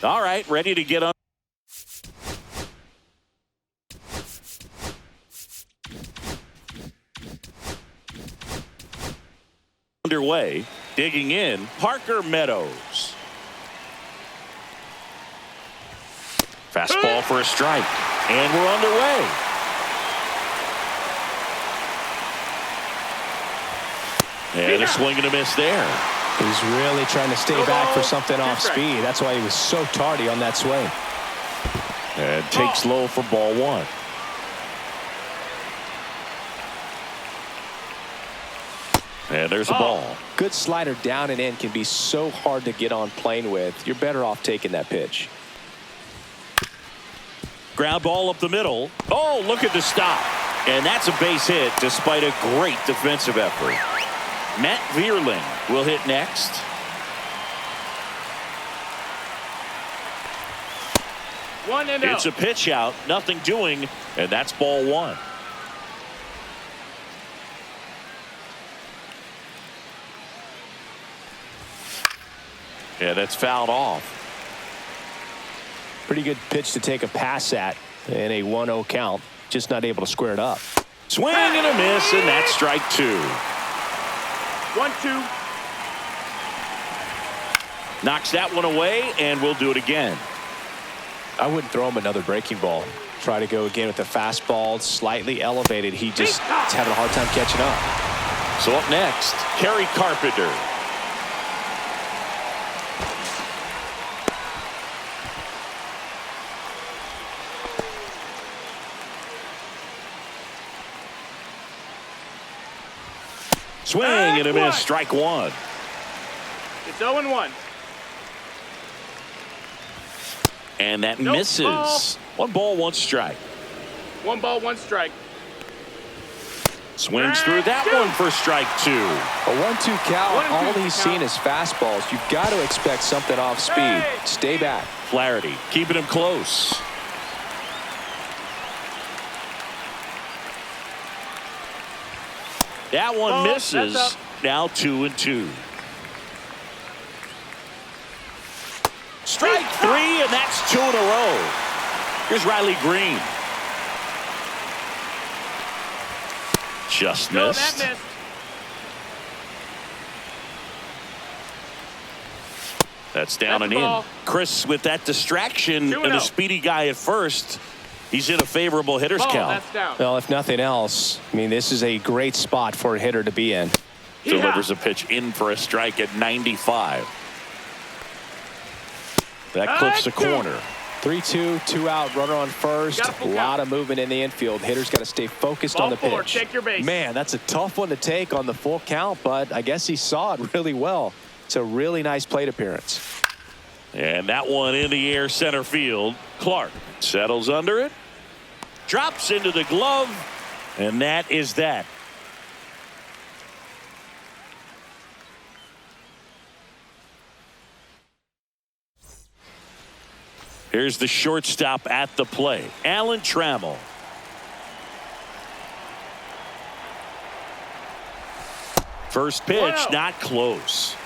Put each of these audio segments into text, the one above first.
All right, ready to get on. Underway, digging in, Parker Meadows. Fastball for a strike, and we're underway. And a swing and a miss there. He's really trying to stay back for something off speed. That's why he was so tardy on that swing. And takes low for ball one. And there's a ball. Good slider down and in can be so hard to get on plane with. You're better off taking that pitch. Ground ball up the middle. Oh, look at the stop. And that's a base hit despite a great defensive effort. Matt Vierling will hit next. It's a pitch out, nothing doing, and that's ball one. Yeah, that's fouled off. Pretty good pitch to take a pass at in a 1-0 count. Just not able to square it up. Swing and a miss, and that's strike two. 1-2. Knocks that one away, and we'll do it again. I wouldn't throw him another breaking ball. Try to go again with the fastball, slightly elevated. He just is having a hard time catching up. So up next, Kerry Carpenter. Swing and a miss, strike one. It's 0-1. And that misses. Ball. 1 ball, 1 strike. 1 ball, 1 strike. Swings through that one for strike two. A 1-2 count. All he's seen is fastballs. You've got to expect something off speed. Stay back. Flaherty keeping him close. That one misses. Now 2-2. Strike three, and that's 2 in a row. Here's Riley Green. Just missed. That missed. That's down and in. Chris, with that distraction and a speedy guy at first, he's in a favorable hitter's count. Well, if nothing else, I mean, this is a great spot for a hitter to be in. Delivers a pitch in for a strike at 95. That clips the corner. 3-2, 2 out, runner on first. A lot of movement in the infield. Hitter's got to stay focused on the pitch. Take your base. Man, that's a tough one to take on the full count, but I guess he saw it really well. It's a really nice plate appearance. And that one in the air center field. Clark settles under it. Drops into the glove. And that is that. Here's the shortstop at the plate, Alan Trammell. First pitch, 1-0. not close.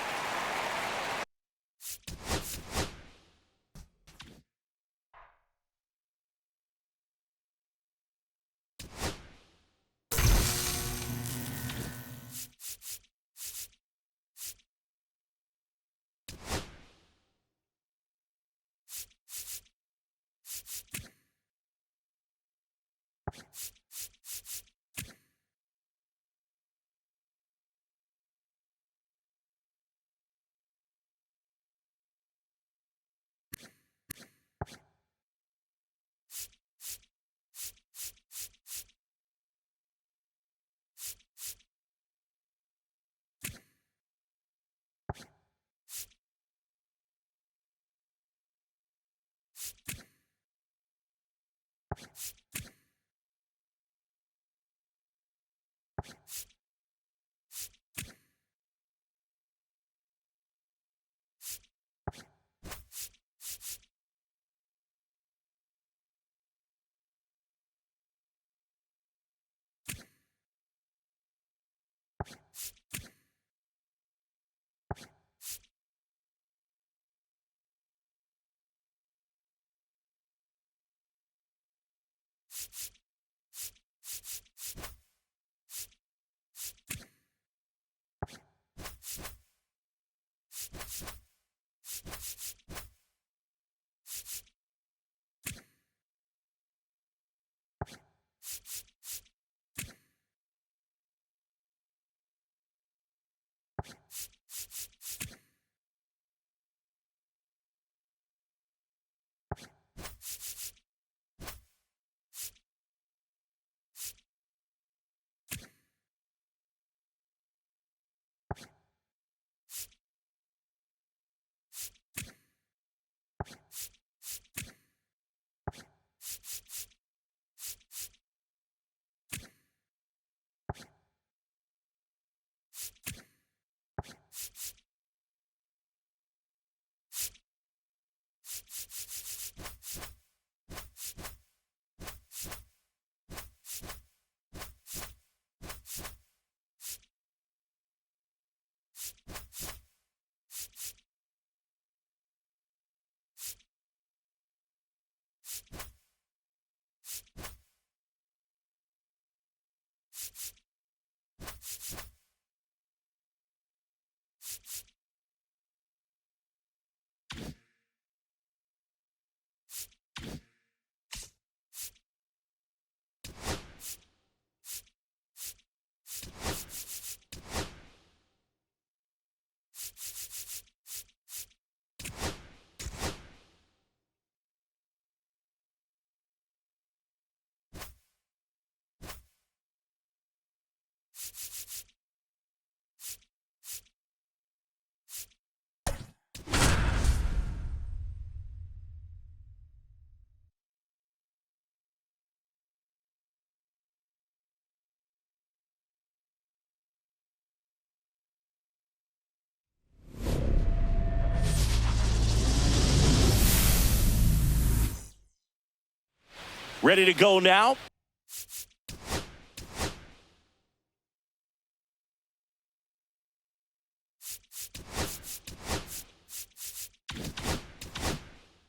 Ready to go now?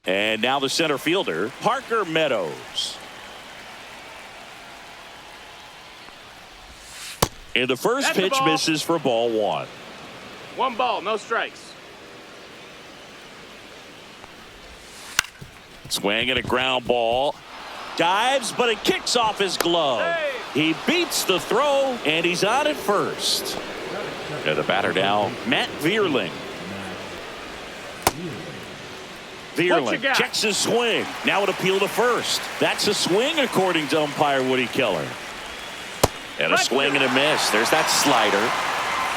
And now the center fielder, Parker Meadows. And the first That's the pitch ball. misses for ball one. 1 ball, no strikes. Swing and a ground ball. Dives, but it kicks off his glove. Hey. He beats the throw, and he's on at first. And the batter now, Matt Vierling. What you Vierling got? checks his swing. Now an appeal to first. That's a swing, according to umpire Woody Keller. And a Let's swing go. and a miss. There's that slider.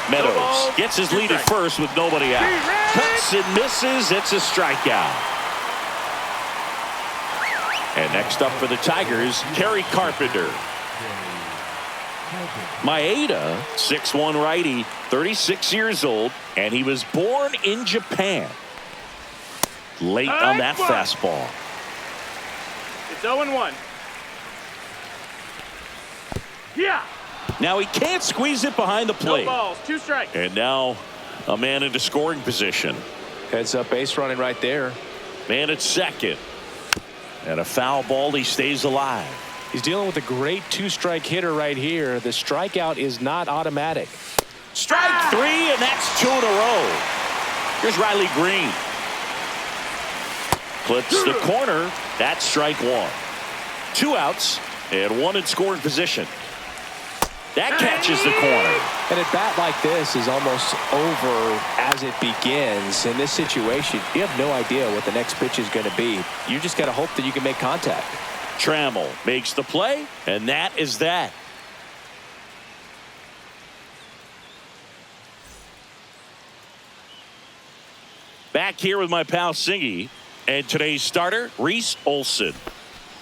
Meadows ball, gets his 2 lead at strikes. first with nobody out. Cuts and misses. It's a strikeout. And next up for the Tigers, Terry Carpenter. Maeda, 6'1" righty, 36 years old, and he was born in Japan. Late on that fastball. It's 0-1. Yeah. Now he can't squeeze it behind the No plate. balls, 2 strikes. And now a man into scoring position. Heads up base running right there. Man at second. And a foul ball. He stays alive. He's dealing with a great 2-strike hitter right here. The strikeout is not automatic. Strike 3, and that's 2 in a row. Here's Riley Green. Clips the corner. That's strike 1. 2 outs and 1 in scoring position. That catches the corner. And a bat like this is almost over as it begins. In this situation, you have no idea what the next pitch is going to be. You just got to hope that you can make contact. Trammell makes the play, and that is that. Back here with my pal Singy, and today's starter, Reese Olson.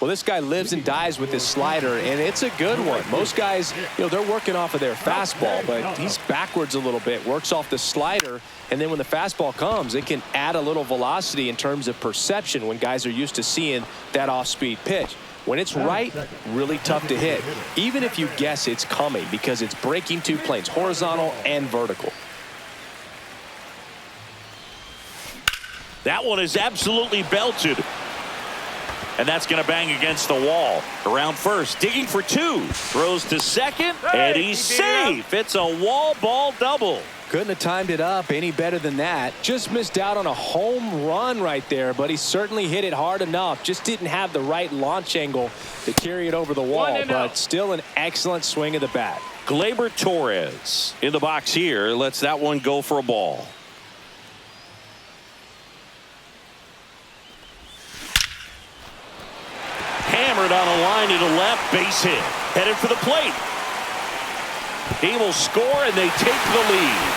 Well, this guy lives and dies with his slider, and it's a good one. Most guys, they're working off of their fastball, but he's backwards a little bit, works off the slider, and then when the fastball comes, it can add a little velocity in terms of perception when guys are used to seeing that off-speed pitch. When it's right, really tough to hit, even if you guess it's coming, because it's breaking 2 planes, horizontal and vertical. That one is absolutely belted. And that's going to bang against the wall. Around first, digging for 2. Throws to second, and he's safe. It's a wall ball double. Couldn't have timed it up any better than that. Just missed out on a home run right there, but he certainly hit it hard enough. Just didn't have the right launch angle to carry it over the wall, but still an excellent swing of the bat. Gleyber Torres in the box here. Lets that one go for a ball. Hammered on a line to the left, base hit. Headed for the plate. He will score, and they take the lead.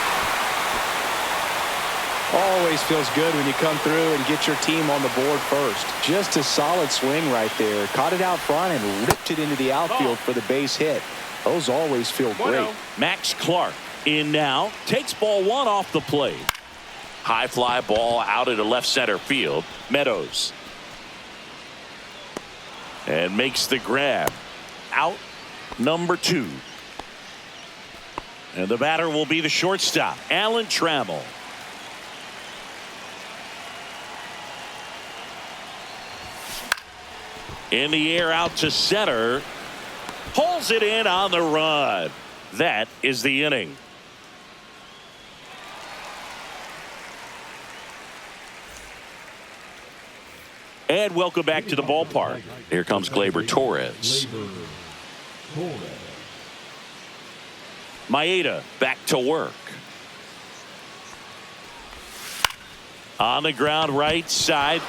Always feels good when you come through and get your team on the board first. Just a solid swing right there. Caught it out front and ripped it into the outfield for the base hit. Those always feel great. Max Clark in now. Takes ball 1 off the plate. High fly ball out into left center field. Meadows. And makes the grab. Out number 2. And the batter will be the shortstop, Alan Trammell. In the air out to center. Pulls it in on the run. That is the inning. And welcome back to the ballpark. Here comes Gleyber Torres. Maeda back to work. On the ground right side.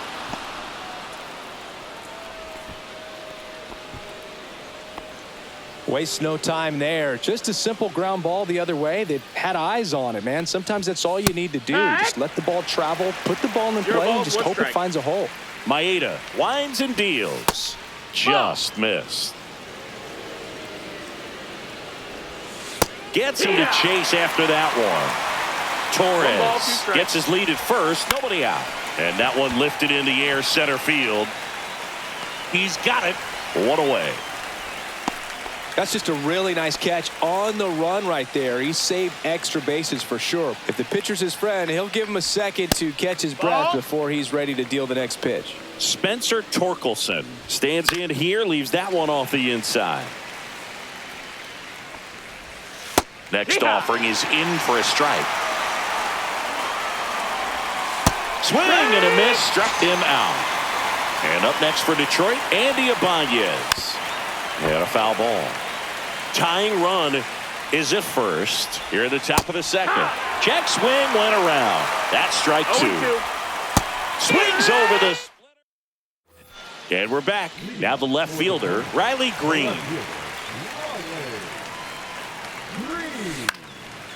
Wastes no time there. Just a simple ground ball the other way. They had eyes on it, man. Sometimes that's all you need to do. Just let the ball travel, put the ball in play, and just hope it finds a hole. Maeda winds and deals. Just missed. Gets him to chase after that one. Torres gets his lead at first. Nobody out. And that one lifted in the air center field. He's got it. 1 away. That's just a really nice catch on the run right there. He saved extra bases for sure. If the pitcher's his friend, he'll give him a second to catch his breath before he's ready to deal the next pitch. Spencer Torkelson stands in here, leaves that one off the inside. Next offering is in for a strike. Swing and a miss, struck him out. And up next for Detroit, Andy Ibanez. And a foul ball. Tying run is at first. Here at the top of the second. Check swing went around. That's strike 2. Swings over the splitter. And we're back. Now the left fielder, Riley Green.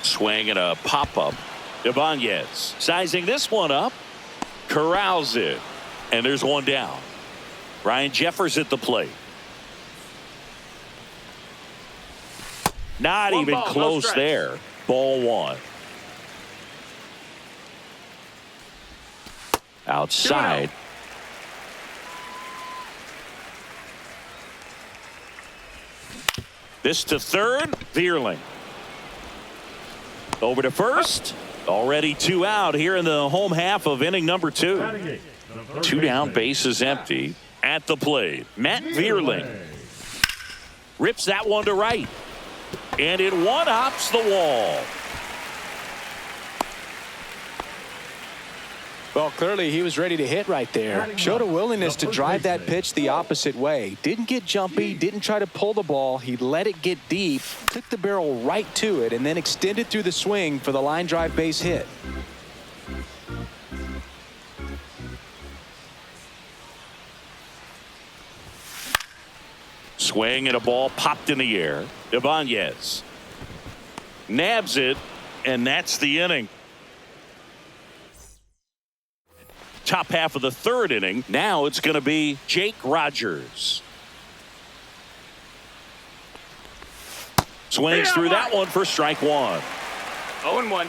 Swing and a pop-up. Ibanez sizing this one up. Corrals it. And there's one down. Ryan Jeffers at the plate. Not even close there. Ball 1. Outside. This to third. Vierling. Over to first. Already 2 out here in the home half of inning number 2. 2 down, bases empty. At the plate, Matt Vierling rips that one to right, and it one-hops the wall. Well, clearly he was ready to hit right there. Showed a willingness to drive that pitch the opposite way. Didn't get jumpy, didn't try to pull the ball. He let it get deep, took the barrel right to it, and then extended through the swing for the line drive base hit. Swing and a ball popped in the air. Ibanez nabs it, and that's the inning. Top half of the third inning. Now it's going to be Jake Rogers. Swings through that one for strike 1. 0-1.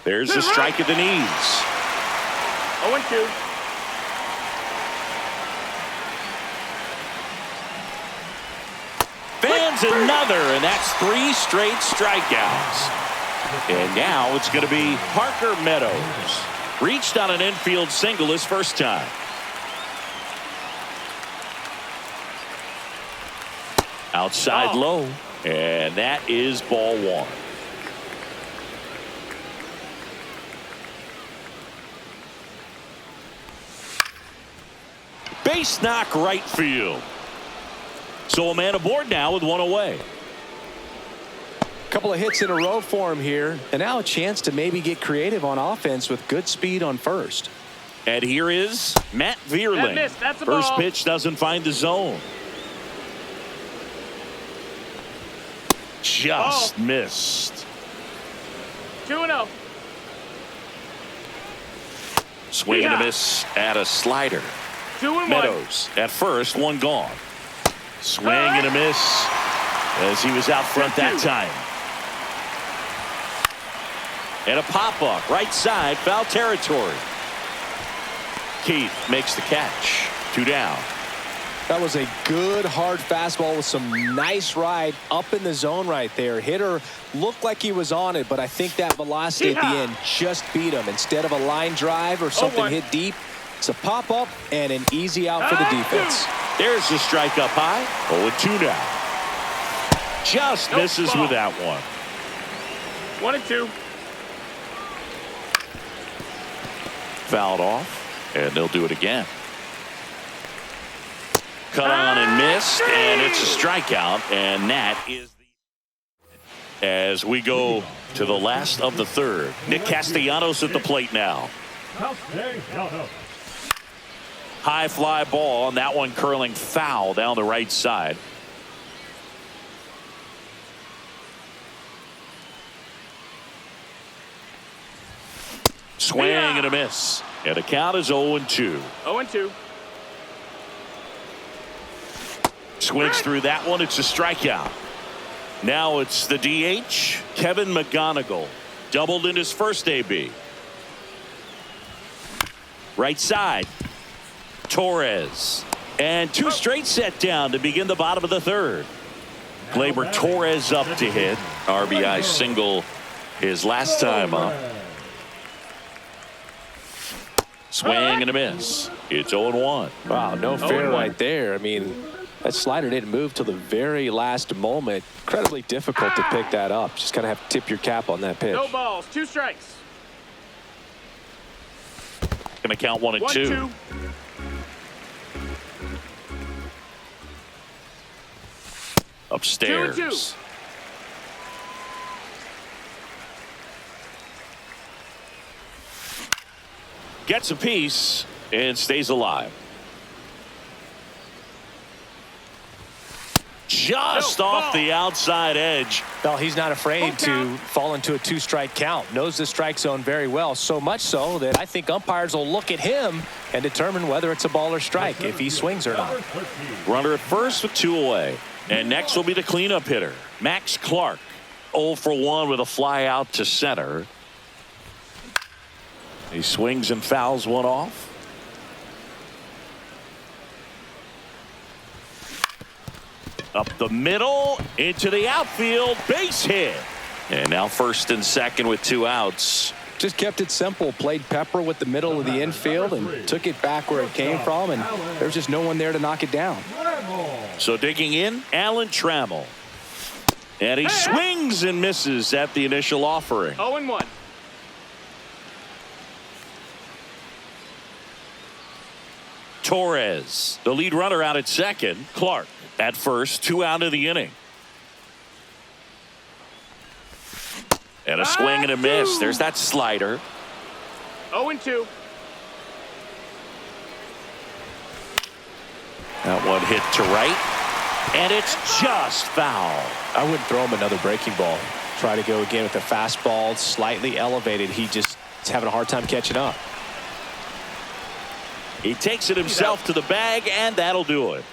There's a strike at the knees. 0-2. Fans another, and that's 3 straight strikeouts. And now it's going to be Parker Meadows. Reached on an infield single his first time. Outside low, and that is ball 1. Base knock right field. So a man aboard now with 1 away. Couple of hits in a row for him here, and now a chance to maybe get creative on offense with good speed on first. And here is Matt Vierling. That's a First ball. pitch doesn't find the zone. Just missed. 2-0. Swing and a miss at a slider. 2-1. Meadows at first, 1 gone. Swing and a miss as he was out front that time. And a pop-up right side, foul territory. Keith makes the catch. 2 down. That was a good hard fastball with some nice ride up in the zone right there. Hitter looked like he was on it, but I think that velocity at the end just beat him. Instead of a line drive or something hit deep, it's a pop-up and an easy out for the defense. There's the strike up high. 0-2 now. Just misses with that one. 1-2. Fouled off, and they'll do it again. Cut on and missed, and it's a strikeout, and that is the... As we go to the last of the third. Nick Castellanos at the plate now. High fly ball, and that one curling foul down the right side. Swing and a miss. And the count is 0-2. 0-2. Swings through that one. It's a strikeout. Now it's the DH, Kevin McGonigal. Doubled in his first AB. Right side, Torres. And 2 straight set down to begin the bottom of the third. Gleyber Torres up to hit. RBI single his last time up. Swing and a miss. It's 0-1. Wow, no fair right there. I mean, that slider didn't move till the very last moment. Incredibly difficult to pick that up. Just kind of have to tip your cap on that pitch. No balls. 2 strikes. Going to count 1 and 2. 1-2. Upstairs. 2-2. Gets a piece and stays alive. Just off the outside edge. Well, he's not afraid to fall into a 2-strike count. Knows the strike zone very well. So much so that I think umpires will look at him and determine whether it's a ball or strike, if he swings or not. Runner at first with 2 away. And next will be the cleanup hitter, Max Clark. 0 for 1 with a fly out to center. He swings and fouls one off. Up the middle, into the outfield, base hit. And now first and second with 2 outs. Just kept it simple. Played pepper with the middle of the infield and took it back where it came from. And there's just no one there to knock it down. So digging in, Alan Trammell. And he swings and misses at the initial offering. 0-1. Torres, the lead runner out at second. Clark at first, 2 out of the inning. And a swing and a miss. There's that slider. 0-2. That one hit to right. And it's just foul. I wouldn't throw him another breaking ball. Try to go again with the fastball, slightly elevated. He just is having a hard time catching up. He takes it himself to the bag, and that'll do it.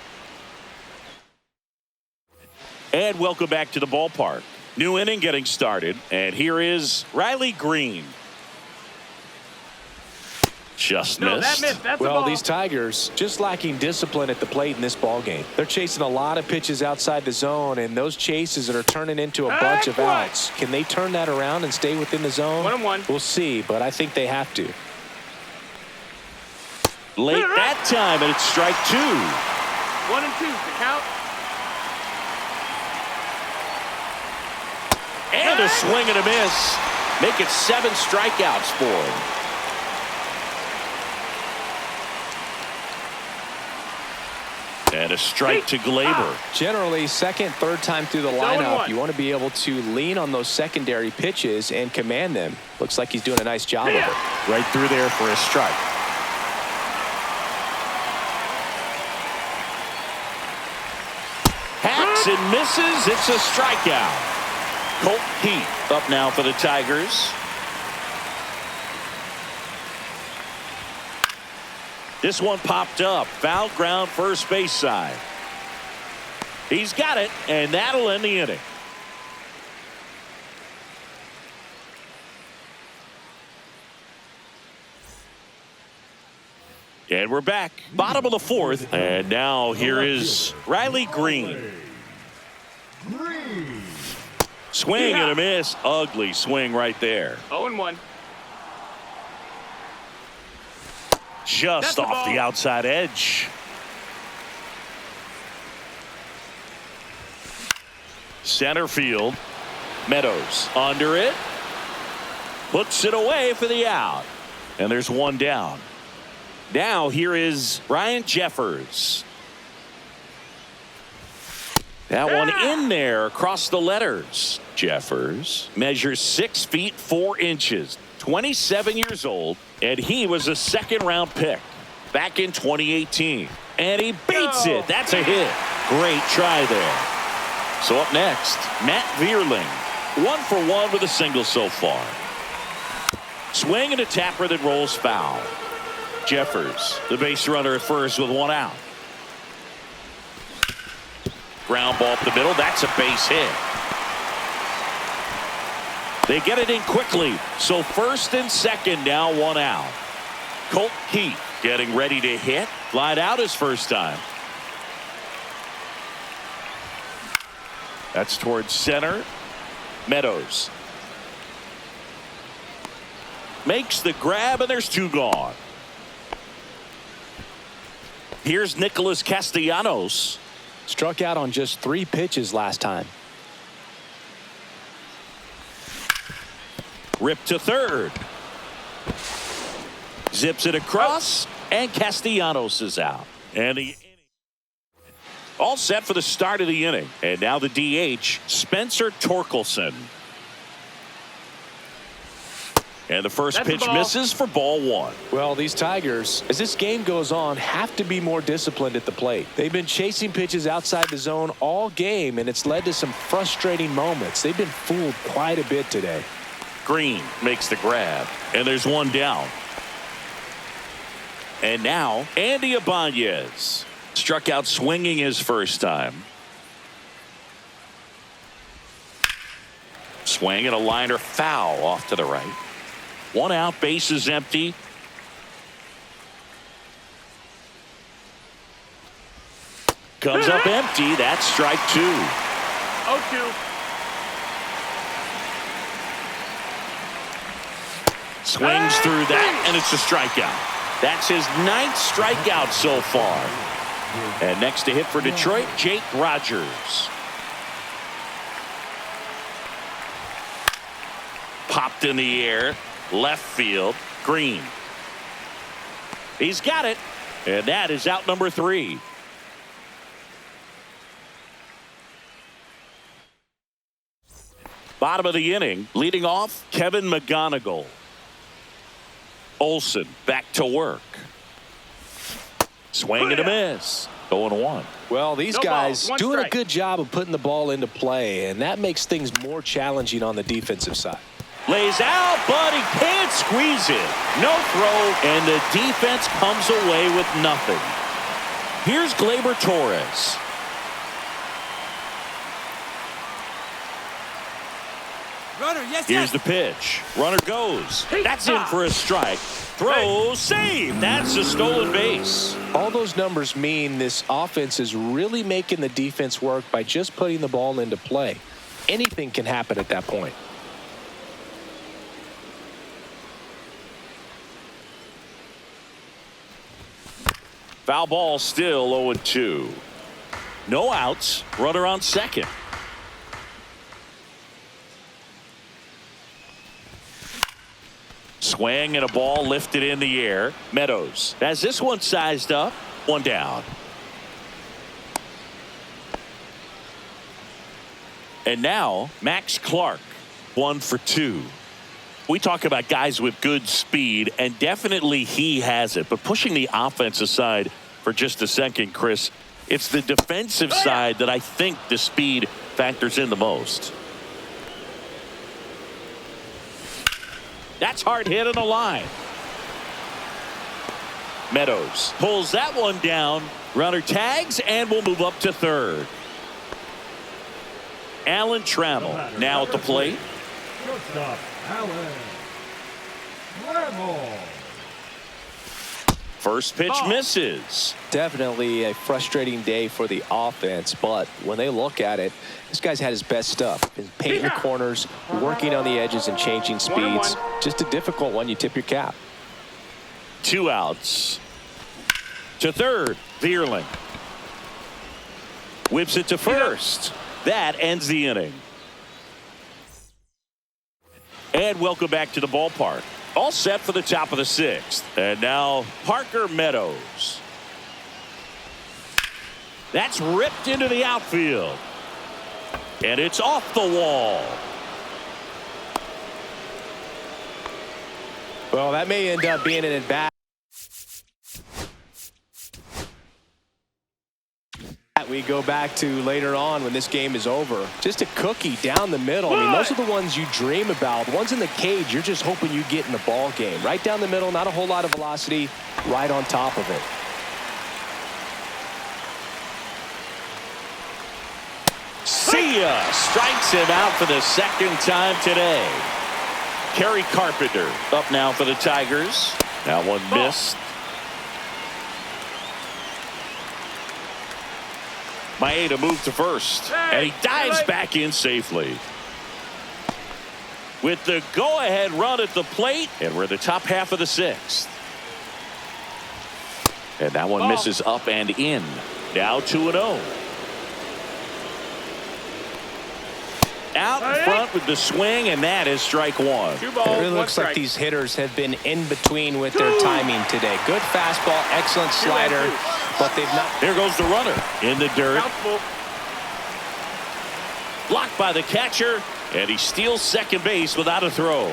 And welcome back to the ballpark. New inning getting started, and here is Riley Green. Just No, missed. that missed. That's a Well, ball. these Tigers just lacking discipline at the plate in this ball game. They're chasing a lot of pitches outside the zone, and those chases that are turning into a bunch of outs. Can they turn that around and stay within the zone? 1-1. We'll see, but I think they have to. Late that time, and it's strike 2. 1-2. The count. And a swing and a miss. Make it 7 strikeouts for him. And a strike to Glaber. Generally, second, third time through the lineup, 0-1. you want to be able to lean on those secondary pitches and command them. Looks like he's doing a nice job of it. Right through there for a strike. Hacks and misses. It's a strikeout. Colt Heath up now for the Tigers. This one popped up. Foul ground first base side. He's got it, and that'll end the inning. And we're back. Bottom of the 4th. And now here is Riley Green. Swing and a miss. Ugly swing right there. 0-1. Just That's off the outside edge. Center field. Meadows under it. Puts it away for the out. And there's one down. Now here is Ryan Jeffers. That one in there across the letters. Jeffers measures 6 feet 4 inches. 27 years old, and he was a second-round pick back in 2018. And he beats it. That's a hit. Great try there. So up next, Matt Vierling. 1 for 1 with a single so far. Swing and a tapper that rolls foul. Jeffers, the base runner at first with 1 out. Ground ball up the middle. That's a base hit. They get it in quickly. So first and second now 1 out. Colt Heath getting ready to hit. Flied out his first time. That's towards center. Meadows makes the grab, and there's 2 gone. Here's Nicholas Castellanos. Struck out on just 3 pitches last time. Ripped to third. Zips it across, and Castellanos is out. And the all set for the start of the inning. And now the DH, Spencer Torkelson. And the first pitch misses for ball 1. Well, these Tigers, as this game goes on, have to be more disciplined at the plate. They've been chasing pitches outside the zone all game, and it's led to some frustrating moments. They've been fooled quite a bit today. Green makes the grab, and there's 1 down. And now Andy Ibanez struck out swinging his first time. Swing and a liner foul off to the right. 1 out, base is empty. Comes up empty. That's strike 2. 0-2. Swings through that, and it's a strikeout. That's his 9th strikeout so far. And next to hit for Detroit, Jake Rogers. Popped in the air, left field, Green. He's got it, and that is out number 3. Bottom of the inning, leading off, Kevin McGonigal. Olsen back to work. Swing and a miss. 0-1. Well, these No guys balls, one doing strike. a good job of putting the ball into play, and that makes things more challenging on the defensive side. Lays out, but he can't squeeze it. No throw, and the defense comes away with nothing. Here's Gleyber Torres. Runner, Here's the pitch. Runner goes. That's in for a strike. Throw, save. That's a stolen base. All those numbers mean this offense is really making the defense work by just putting the ball into play. Anything can happen at that point. Foul ball still 0-2. No outs. Runner on second. Swing and a ball lifted in the air. Meadows has this one sized up. 1 down. And now Max Clark, 1 for 2. We talk about guys with good speed, and definitely he has it. But pushing the offense aside for just a second, Chris, it's the defensive side that I think the speed factors in the most. That's hard hit on the line. Meadows pulls that one down. Runner tags and will move up to third. Alan Trammell now at the plate. Shortstop, Alan Trammell. First pitch misses. Definitely a frustrating day for the offense, but when they look at it, this guy's had his best stuff. He's painting the corners, working on the edges, and changing speeds. Just a difficult one. You tip your cap. 2 outs. To third, Vierling. Whips it to first. That ends the inning. And welcome back to the ballpark. All set for the top of the 6th. And now Parker Meadows. That's ripped into the outfield. And it's off the wall. Well, that may end up being an at-bat we go back to later on when this game is over. Just a cookie down the middle. I mean, those are the ones you dream about. The ones in the cage, you're just hoping you get in the ball game. Right down the middle, not a whole lot of velocity, right on top of it. See ya! Strikes him out for the 2nd time today. Kerry Carpenter up now for the Tigers. That one missed. Maeda moved to first, and he dives back in safely. With the go-ahead run at the plate, and we're in the top half of the 6th. And that one misses up and in. Now 2-0. Out in front with the swing, and that is strike 1. 2 balls, It really 1 looks like strike. these hitters have been in between with their timing today. Good fastball, excellent slider, but they've not. Here goes the runner in the dirt. Doubtful. Blocked by the catcher, and he steals second base without a throw.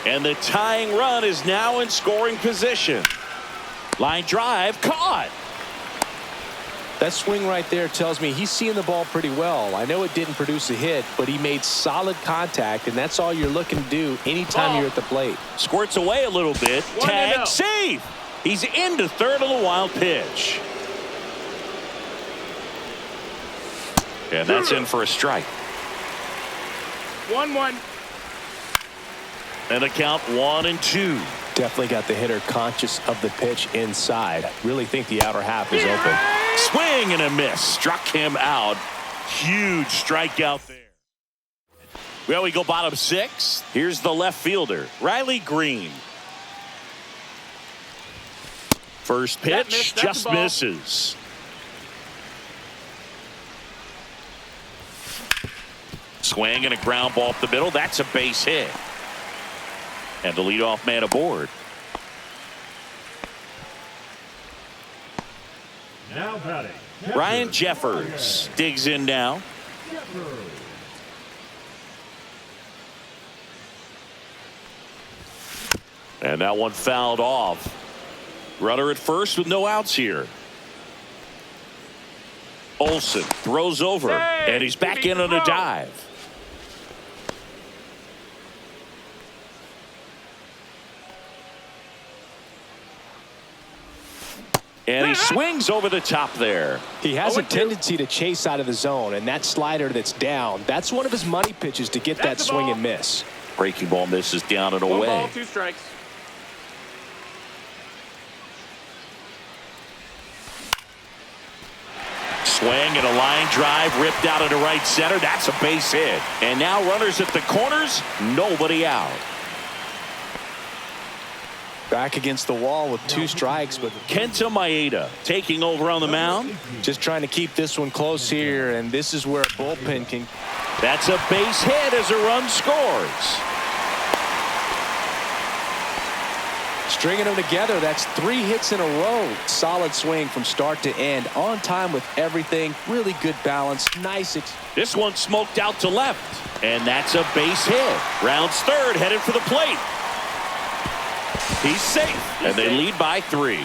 And the tying run is now in scoring position. Line drive caught. That swing right there tells me he's seeing the ball pretty well. I know it didn't produce a hit, but he made solid contact, and that's all you're looking to do anytime you're at the plate. Squirts away a little bit. 1-0. Tag, save. He's into third on the wild pitch. And that's in for a strike. 1-1. And a count 1-2. Definitely got the hitter conscious of the pitch inside. Really think the outer half is open. Swing and a miss. Struck him out. Huge strikeout there. Well, we go bottom 6. Here's the left fielder, Riley Green. First pitch just misses. Swing and a ground ball up the middle. That's a base hit. And the leadoff man aboard. Now batting. Ryan Jeffers digs in now. And that one fouled off. Runner at first with no outs here. Olsen throws over, and he's back in on a dive. And he swings over the top there. He has a tendency to chase out of the zone, and that slider that's down, that's one of his money pitches to get that swing and miss. Breaking ball misses down and away. 1 ball, 2 strikes. Swing and a line drive ripped out into right center. That's a base hit. And now runners at the corners, nobody out. Back against the wall with 2 strikes, but Kenta Maeda taking over on the mound. just trying to keep this one close here, and this is where a bullpen can. That's a base hit as a run scores. Stringing them together, that's 3 hits in a row. Solid swing from start to end. On time with everything. Really good balance. Nice. This one smoked out to left. And that's a base hit. Rounds third, headed for the plate. He's safe. And they lead by 3.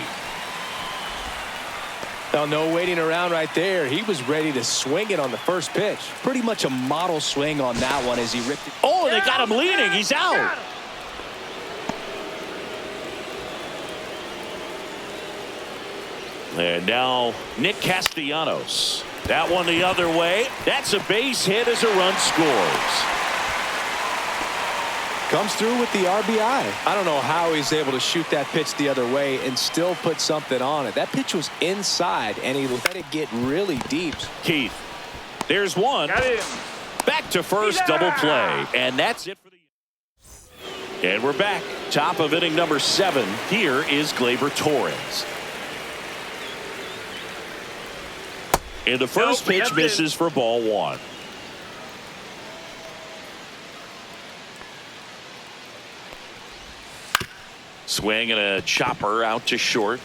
Oh, no waiting around right there. He was ready to swing it on the first pitch. Pretty much a model swing on that one as he ripped it. Oh, they got him leaning. He's out. And now Nick Castellanos. That one the other way. That's a base hit as a run scores. Comes through with the RBI. I don't know how he's able to shoot that pitch the other way and still put something on it. That pitch was inside, and he let it get really deep. Keith, there's one. Got him. Back to first, double play. And that's it for the. And we're back. Top of inning number 7. Here is Gleyber Torres. And the first pitch misses for ball 1. Swing and a chopper out to short.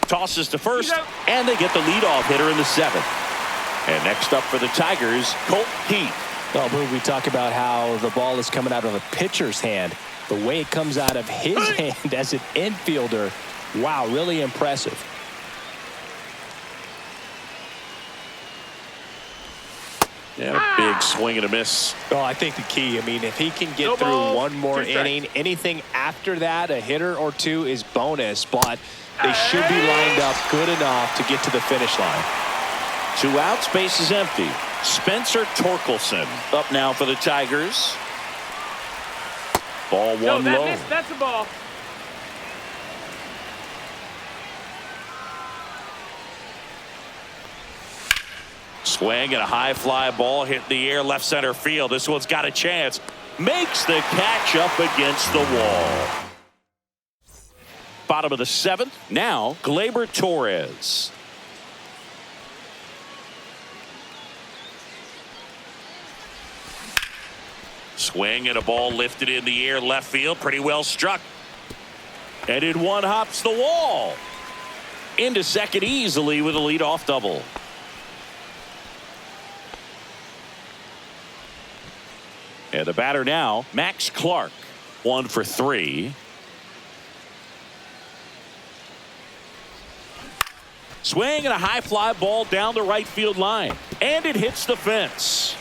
Tosses to first, and they get the leadoff hitter in the 7th. And next up for the Tigers, Colt Keith. Well, we talk about how the ball is coming out of a pitcher's hand. The way it comes out of his hand as an infielder, wow, really impressive. Yeah, big swing and a miss. Oh, I think the key, I mean, if he can get through one more inning, anything after that, a hitter or 2 is bonus, but they should be lined up good enough to get to the finish line. 2 outs, base is empty. Spencer Torkelson up now for the Tigers. Ball 1 low. That's a ball. Swing and a high fly ball hit in the air left center field. This one's got a chance. Makes the catch up against the wall. Bottom of the 7th. Now Gleyber Torres. Swing and a ball lifted in the air left field. Pretty well struck. And in one hops the wall. Into second easily with a leadoff double. And the batter now, Max Clark. 1 for 3. Swing and a high fly ball down the right field line. And it hits the fence.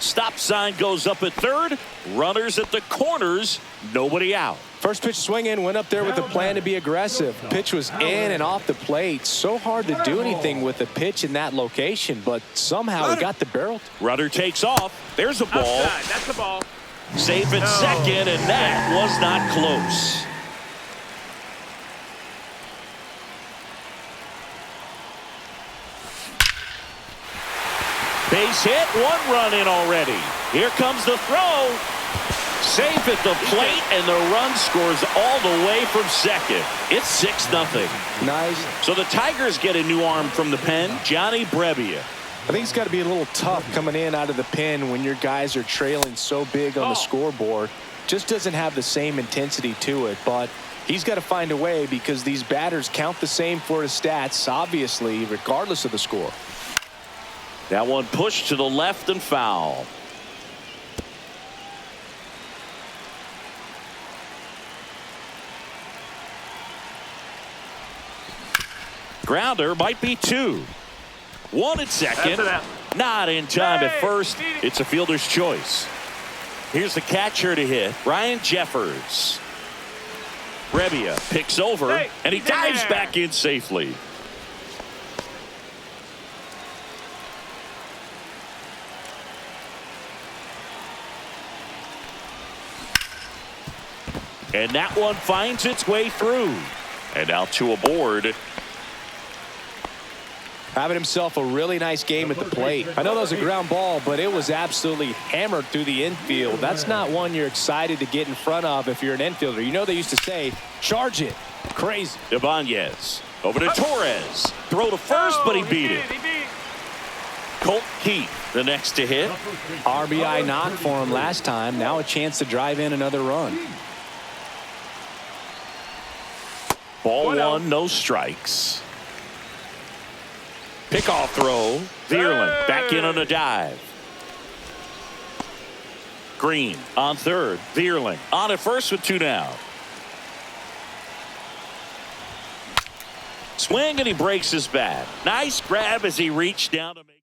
Stop sign goes up at third. Runners at the corners. Nobody out. First pitch swinging, went up there with the plan to be aggressive. Pitch was in and off the plate. So hard to do anything with the pitch in that location, but somehow he got the barrel. Runner takes off. There's a ball. Outside. That's a ball. Safe at second, and that was not close. Base hit, 1 run in already. Here comes the throw. Safe at the plate, and the run scores all the way from second. It's 6-0. Nice. So the Tigers get a new arm from the pen, Johnny Brebbia. I think it's got to be a little tough coming in out of the pen when your guys are trailing so big on the scoreboard. Just doesn't have the same intensity to it, but he's got to find a way because these batters count the same for his stats, obviously, regardless of the score. That one pushed to the left and foul. Grounder might be 2. 1 at second. Not in time at first. It's a fielder's choice. Here's the catcher to hit, Ryan Jeffers. Brebbia picks over, and he dives back in safely. And that one finds its way through. And out to a board. Having himself a really nice game at the plate. I know that was a ground ball, but it was absolutely hammered through the infield. That's not one you're excited to get in front of if you're an infielder. You know they used to say, charge it. Crazy. Ibanez over to Torres. Throw to first, but he beat it. Colt Keith, the next to hit. RBI knock for him last time. Now a chance to drive in another run. Ball 1, no strikes. Pickoff throw. Vierling back in on a dive. Green on third. Vierling on at first with 2 down. Swing, and he breaks his bat. Nice grab as he reached down to make.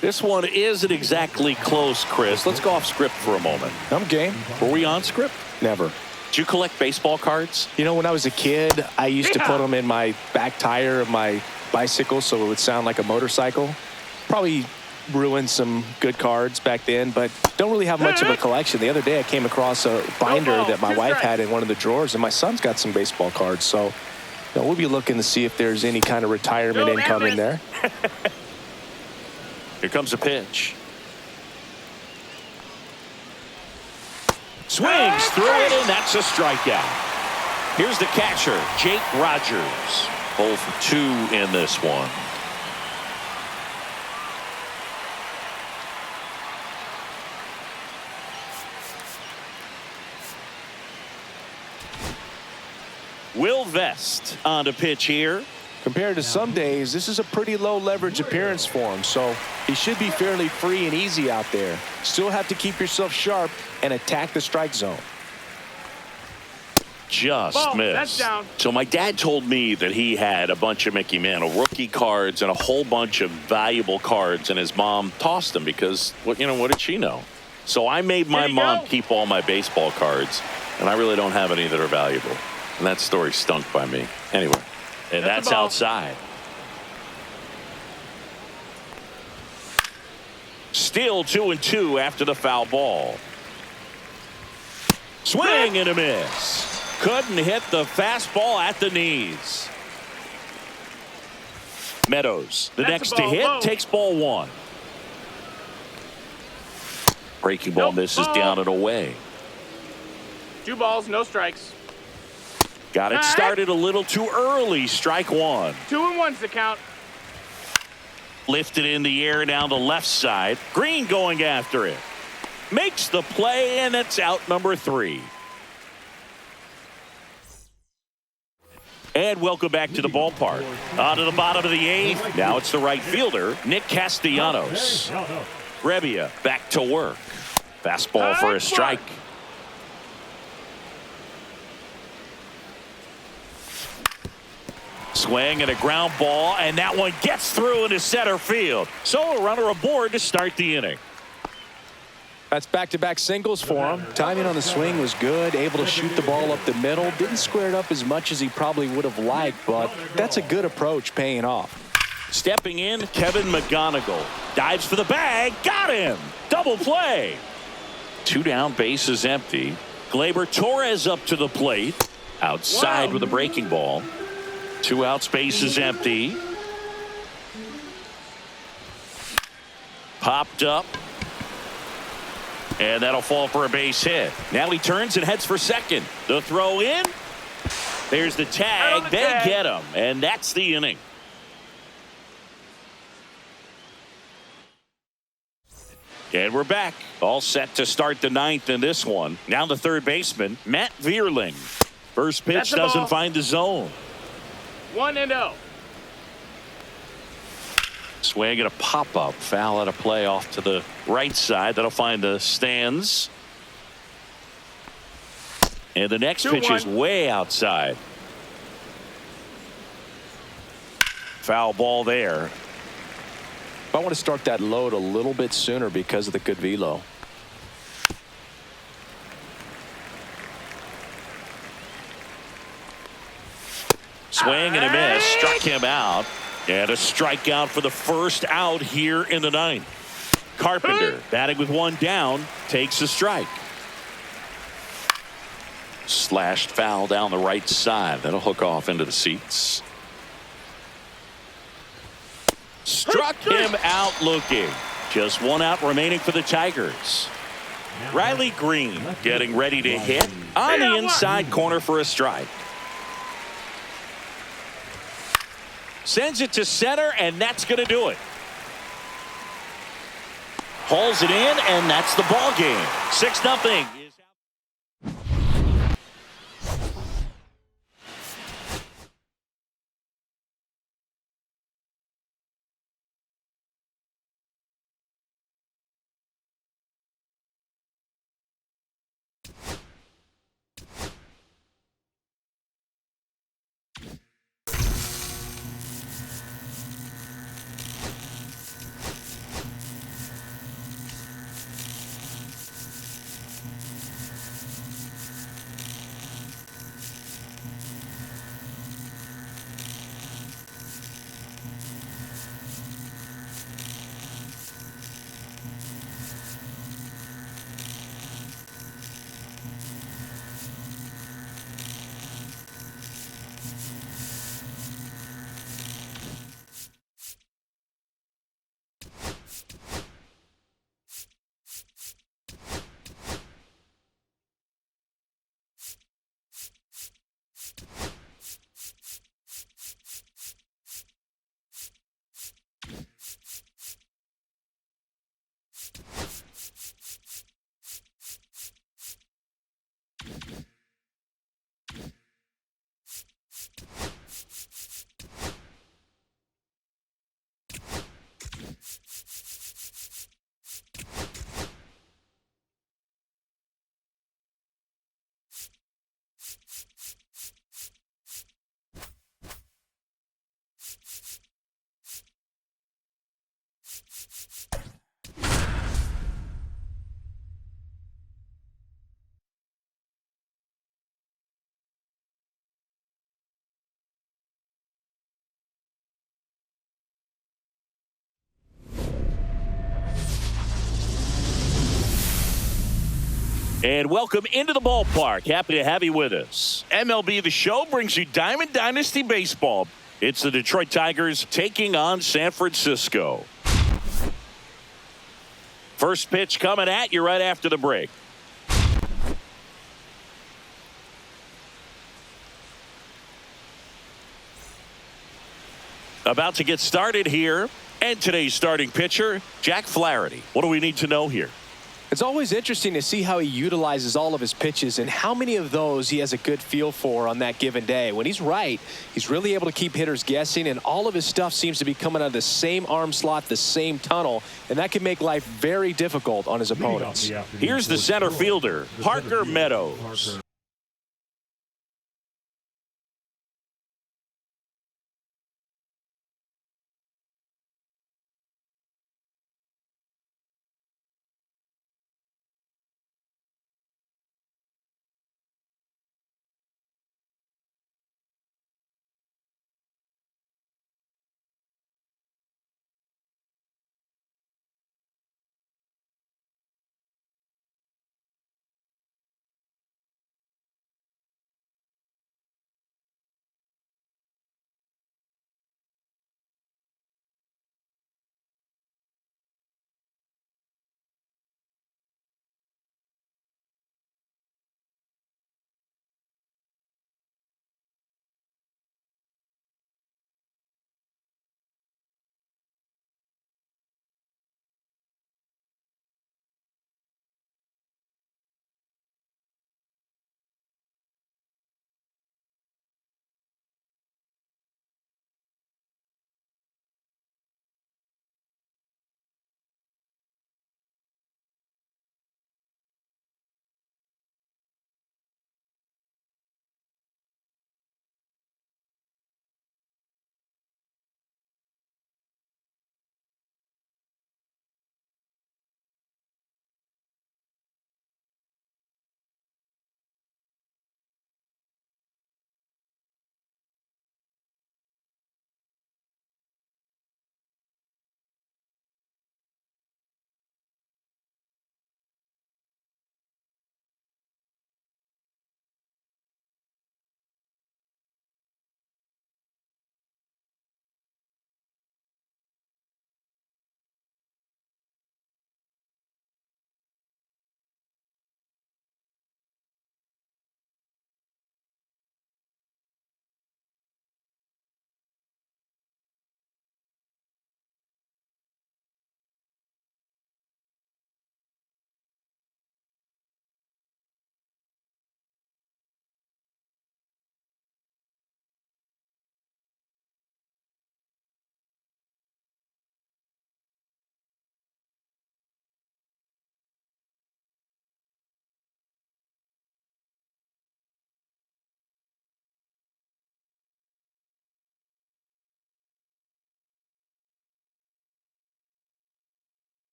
This one isn't exactly close, Chris. Let's go off script for a moment. I'm game. Were we on script? Never. Did you collect baseball cards? You know, when I was a kid, I used to put them in my back tire of my bicycle so it would sound like a motorcycle. Probably ruined some good cards back then, but don't really have much of a collection. The other day I came across a binder that my wife had in one of the drawers, and my son's got some baseball cards. So, you know, we'll be looking to see if there's any kind of retirement income in there. Here comes a pitch. Swings through it, and that's a strikeout. Here's the catcher, Jake Rogers. 0 for 2 in this one. Will Vest on to pitch here. Compared to some days, this is a pretty low leverage appearance for him, so he should be fairly free and easy out there. Still have to keep yourself sharp and attack the strike zone. Just missed. That's down. So my dad told me that he had a bunch of Mickey Mantle rookie cards and a whole bunch of valuable cards, and his mom tossed them because, what did she know? So I made my mom keep all my baseball cards, and I really don't have any that are valuable. And that story stunk by me. Anyway, and that's outside. Still 2-2 after the foul ball. Swing and a miss. Couldn't hit the fastball at the knees. Meadows, the next to hit, takes ball 1. Breaking ball misses down and away. 2 balls, no strikes. Got it started a little too early. Strike 1. 2-1's the count. Lifted in the air down the left side. Green going after it. Makes the play, and it's out number 3. And welcome back to the ballpark. On to the bottom of the 8th. Now it's the right fielder, Nick Castellanos. Brebbia back to work. Fastball for a strike. Swing and a ground ball, and that one gets through into center field. So a runner aboard to start the inning. That's back-to-back singles for him. Timing on the swing was good, able to shoot the ball up the middle. Didn't square it up as much as he probably would have liked, but that's a good approach paying off. Stepping in, Kevin McGonigal. Dives for the bag. Got him. Double play. Two down, bases empty. Gleyber Torres up to the plate. Outside Wow. with a breaking ball. Two outs, bases empty. Popped up. And that'll fall for a base hit. Now he turns and heads for second. The throw in. There's the tag. They get him. And that's the inning. And we're back. All set to start the ninth in this one. Now the third baseman, Matt Vierling. First pitch doesn't find the zone. 1-0. Swing and a pop-up. Foul out of play off to the right side. That'll find the stands. And the next pitch is way outside. Foul ball there. I want to start that load a little bit sooner because of the good velo. Swing and a miss. Struck him out. And a strikeout for the first out here in the ninth. Carpenter batting with one down takes a strike. Slashed foul down the right side. That'll hook off into the seats. Struck him out looking. Just one out remaining for the Tigers. Riley Green getting ready to hit on the inside corner for a strike. Sends it to center, and that's going to do it. Hauls it in, and that's the ball game. 6-0. And welcome into the ballpark. Happy to have you with us. MLB The Show brings you Diamond Dynasty Baseball. It's the Detroit Tigers taking on San Francisco. First pitch coming at you right after the break. About to get started here. And today's starting pitcher, Jack Flaherty. What do we need to know here? It's always interesting to see how he utilizes all of his pitches and how many of those he has a good feel for on that given day. When he's right, he's really able to keep hitters guessing, and all of his stuff seems to be coming out of the same arm slot, the same tunnel, and that can make life very difficult on his opponents. Here's the center fielder, Parker Meadows.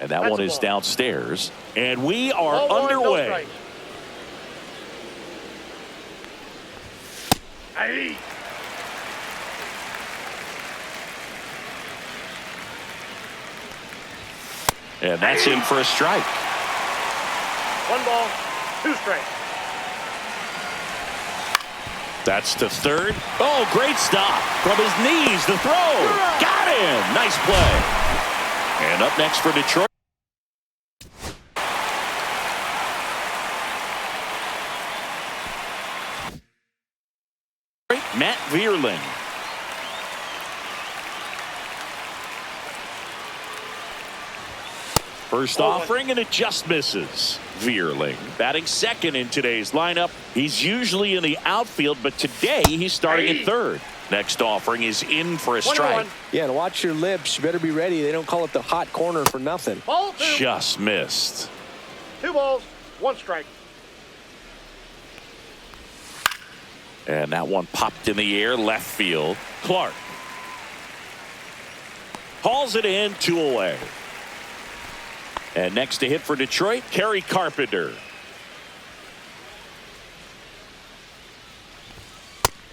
And that That's one a is ball. downstairs. And we are Ball one, no underway. strike. Aye. And that's in for a strike. 1 ball, 2 strikes. That's to third. Oh, great stop. From his knees, the throw. Got him. Nice play. And up next for Detroit. Matt Vierling. First offering, and it just misses. Vierling batting second in today's lineup. He's usually in the outfield, but today he's starting at third. Next offering is in for a strike. 1-1. Yeah, and watch your lips. You better be ready. They don't call it the hot corner for nothing. Ball 2. Just missed. 2 balls, 1 strike. And that one popped in the air, left field. Clark hauls it in, 2 away. And next to hit for Detroit, Kerry Carpenter.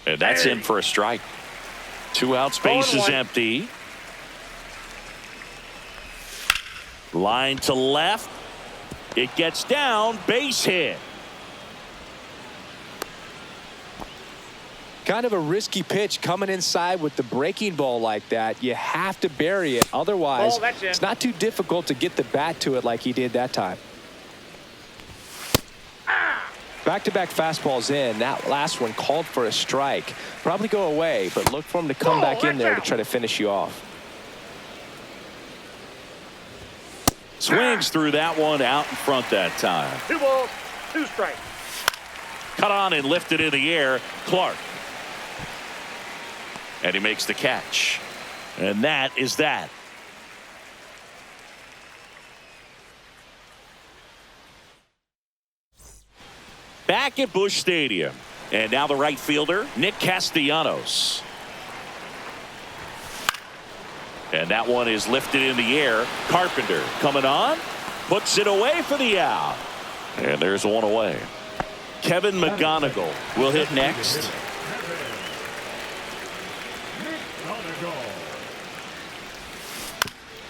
And that's in for a strike. 2 out, space is 0-1. empty. Line to left. It gets down, base hit. Kind of a risky pitch coming inside with the breaking ball like that. You have to bury it. Otherwise, Oh, that's in. it's not too difficult to get the bat to it like he did that time. Back-to-back fastballs in. That last one called for a strike. Probably go away, but look for him to come back in there to try to finish you off. Swings through that one, out in front that time. 2 balls, 2 strikes. Cut on and lifted in the air. Clark. And he makes the catch. And that is that. Back at Busch Stadium. And now the right fielder, Nick Castellanos. And that one is lifted in the air. Carpenter coming on. Puts it away for the out. And there's 1 away. Kevin McGonigal will hit next.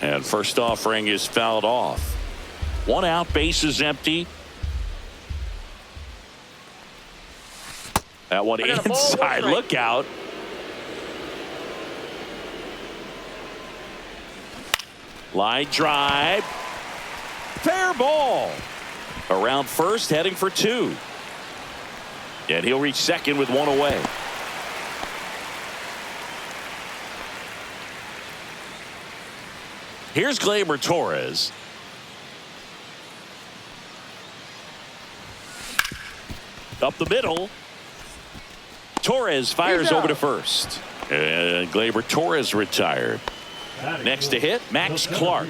And first offering is fouled off. 1 out, base is empty. That one I got a ball, 1 inside, strike. look out. Line drive. Fair ball. Around first, heading for 2. And he'll reach second with 1 away. Here's Gleyber Torres. Up the middle. Torres fires over to first. And Gleyber Torres retired. Next to hit, Max Clark.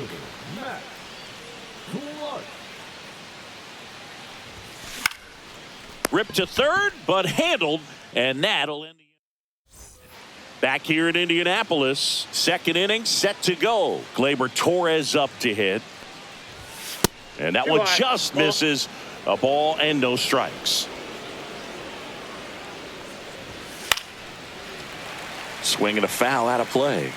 Ripped to third, but handled, and that'll end the inning. Back here in Indianapolis, second inning set to go. Gleyber Torres up to hit. And that one just misses. A ball and no strikes. Swing and a foul out of play.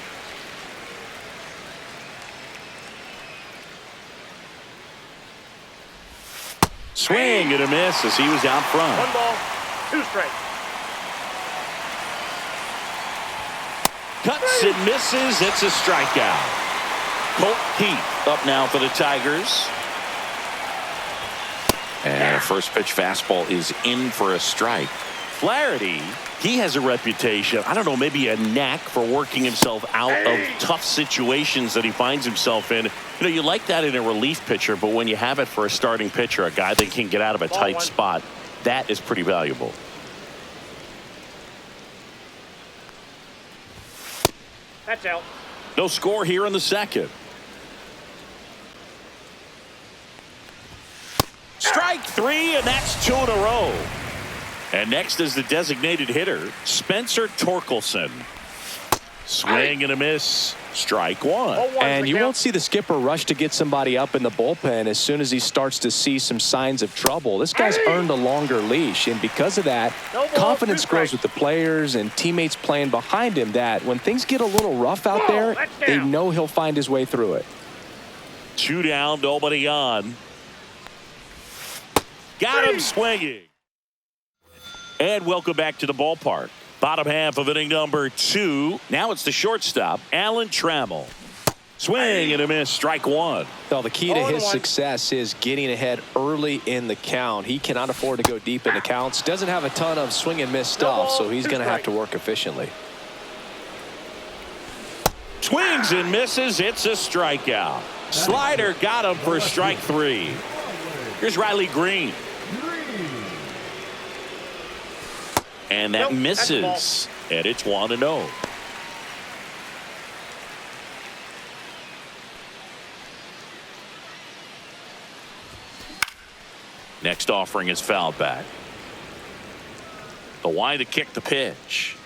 Swing and a miss as he was out front. 1 ball, 2 strikes. Cuts and misses. It's a strikeout. Colt Heath up now for the Tigers. And a first pitch fastball is in for a strike. Flaherty, he has a reputation, I don't know, maybe a knack for working himself out of tough situations that he finds himself in. You know, you like that in a relief pitcher, but when you have it for a starting pitcher, a guy that can get out of a tight spot, that is pretty valuable. That's out. No score here in the second. Strike 3, and that's 2 in a row. And next is the designated hitter, Spencer Torkelson. Swing and a miss. Strike one. And you won't see the skipper rush to get somebody up in the bullpen as soon as he starts to see some signs of trouble. This guy's earned a longer leash, and because of that, confidence grows with the players and teammates playing behind him, that when things get a little rough out there, they know he'll find his way through it. 2 down, nobody on. Got him swinging. And welcome back to the ballpark. Bottom half of inning number 2. Now it's the shortstop, Alan Trammell. Swing and a miss, strike one. Well, the key to his success is getting ahead early in the count. He cannot afford to go deep into counts. Doesn't have a ton of swing and miss stuff, so he's going to have to work efficiently. Swings and misses. It's a strikeout. Slider got him for strike 3. Here's Riley Green. And that misses. And it's 1-0. Next offering is fouled back. The wide to kick the pitch.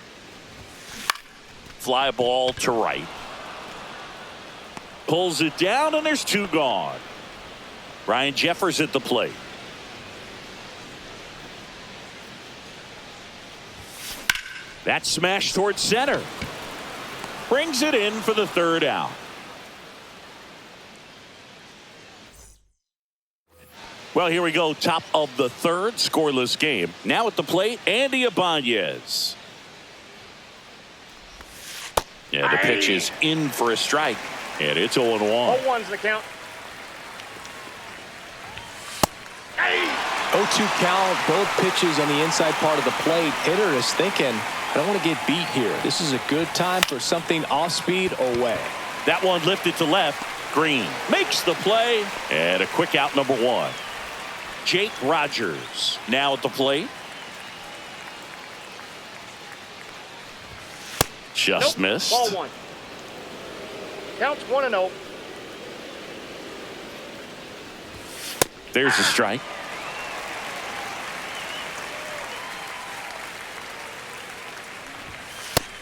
Fly ball to right. Pulls it down, and there's 2 gone. Ryan Jeffers at the plate. That smash towards center. Brings it in for the 3rd out. Well, here we go. Top of the 3rd. Scoreless game. Now at the plate, Andy Ibanez. Yeah, the pitch is in for a strike. And it's 0-1. 0-1's the count. 0-2 count, both pitches on the inside part of the plate. Hitter is thinking, I don't want to get beat here. This is a good time for something off speed away. That one lifted to left. Green makes the play. And a quick out, number 1. Jake Rogers now at the plate. Just missed. Ball 1. Counts 1-0. There's a strike.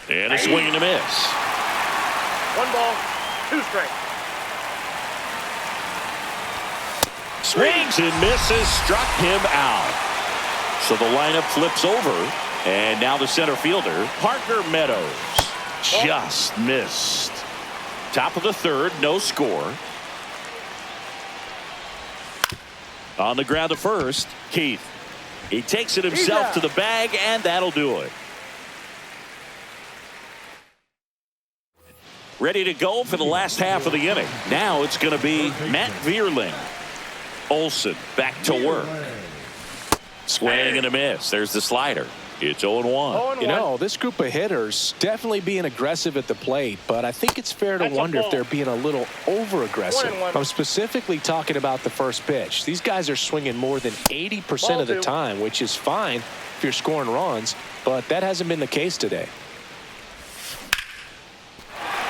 And a swing and a miss. 1 ball, 2 strikes. Swings and misses, struck him out. So the lineup flips over, and now the center fielder, Parker Meadows, just missed. Top of the 3rd, no score. On the ground to first, Keith. He takes it himself to the bag, and that'll do it. Ready to go for the last half of the inning. Now it's going to be Matt Vierling. Olsen back to work. Swing and a miss. There's the slider. It's 0-1. You know, this group of hitters definitely being aggressive at the plate, but I think it's fair to wonder if they're being a little over-aggressive. I'm specifically talking about the first pitch. These guys are swinging more than 80% of the time, which is fine if you're scoring runs, but that hasn't been the case today.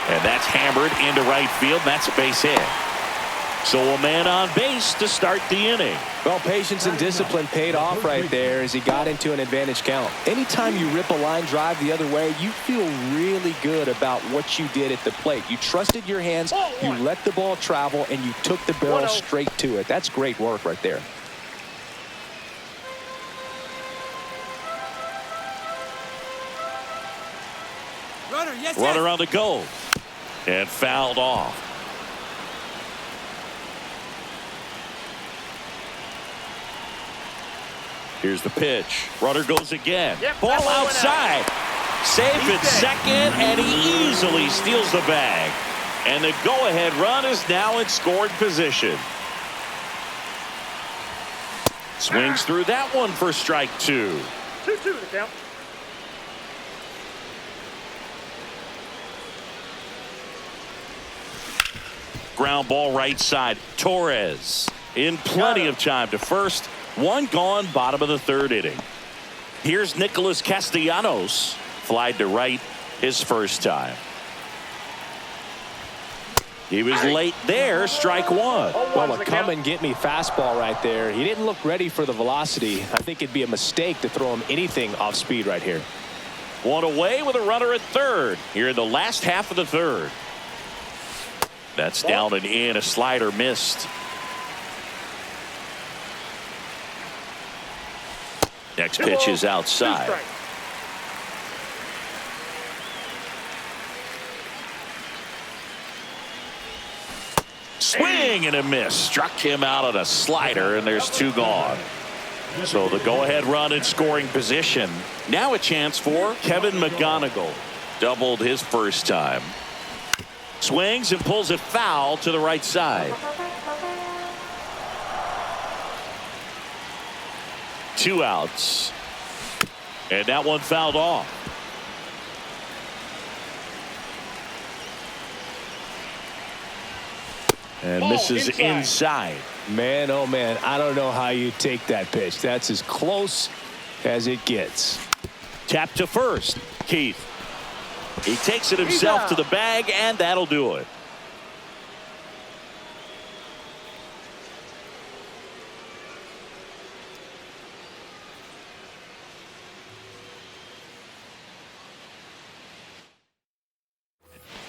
And that's hammered into right field. That's a base hit. So a man on base to start the inning. Well, patience and discipline paid off right there as he got into an advantage count. Anytime you rip a line drive the other way, you feel really good about what you did at the plate. You trusted your hands, you let the ball travel, and you took the barrel straight to it. That's great work right there. Runner on the go. And fouled off. Here's the pitch. Runner goes again. Ball outside. Safe at second, and he easily steals the bag. And the go-ahead run is now in scoring position. Swings through that one for strike 2. 2-2 the count. Ground ball right side. Torres in plenty of time to first. 1 gone, bottom of the 3rd inning. Here's Nicholas Castellanos. Flied to right his first time. He was late there. Strike 1. Well, a come and get me fastball right there. He didn't look ready for the velocity. I think it'd be a mistake to throw him anything off speed right here. One away with a runner at third here in the last half of the third. That's down and in. A slider missed. Next pitch is outside. Swing and a miss. Struck him out on a slider, and there's two gone. So the go-ahead run in scoring position. Now a chance for Kevin McGonigal. Doubled his first time. Swings and pulls it foul to the right side. Two outs. And that one fouled off. And misses inside. Man, oh man, I don't know how you take that pitch. That's as close as it gets. Tap to first. Keith. He takes it himself to the bag, and that'll do it.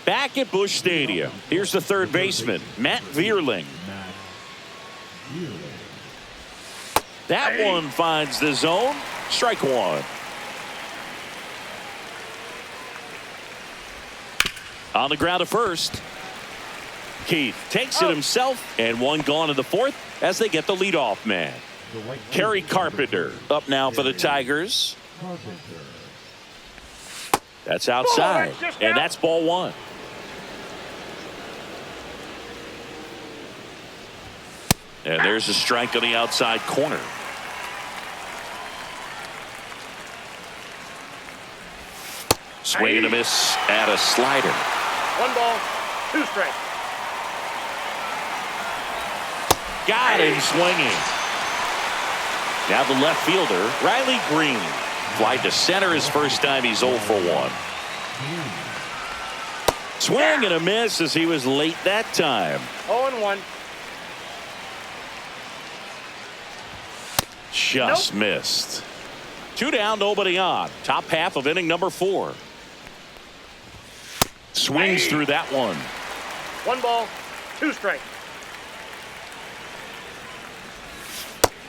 Back at Busch Stadium, here's the third baseman, Matt Vierling. That one finds the zone. Strike one. On the ground at first. Keith takes it himself, and one gone in the fourth as they get the leadoff man. Kerry Carpenter up now for the Tigers. That's outside, and that's ball one. And there's a strike on the outside corner. Swing and a miss at a slider. 1 ball, 2 strikes. Got him swinging. Now the left fielder, Riley Green. Fly to center his first time. He's 0 for 1. Swing and a miss as he was late that time. 0-1. Just missed. 2 down, nobody on. Top half of inning number 4. Swings through that one. 1 ball, 2 strikes.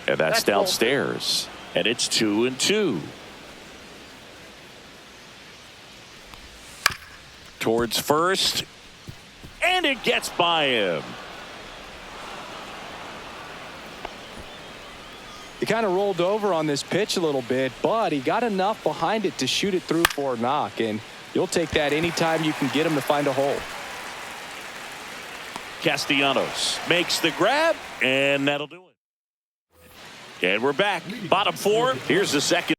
And that's downstairs. And it's 2-2. Towards first. And it gets by him. He kind of rolled over on this pitch a little bit, but he got enough behind it to shoot it through for a knock, and you'll take that anytime you can get him to find a hole. Castellanos makes the grab, and that'll do it. And we're back. Bottom 4. Here's the second.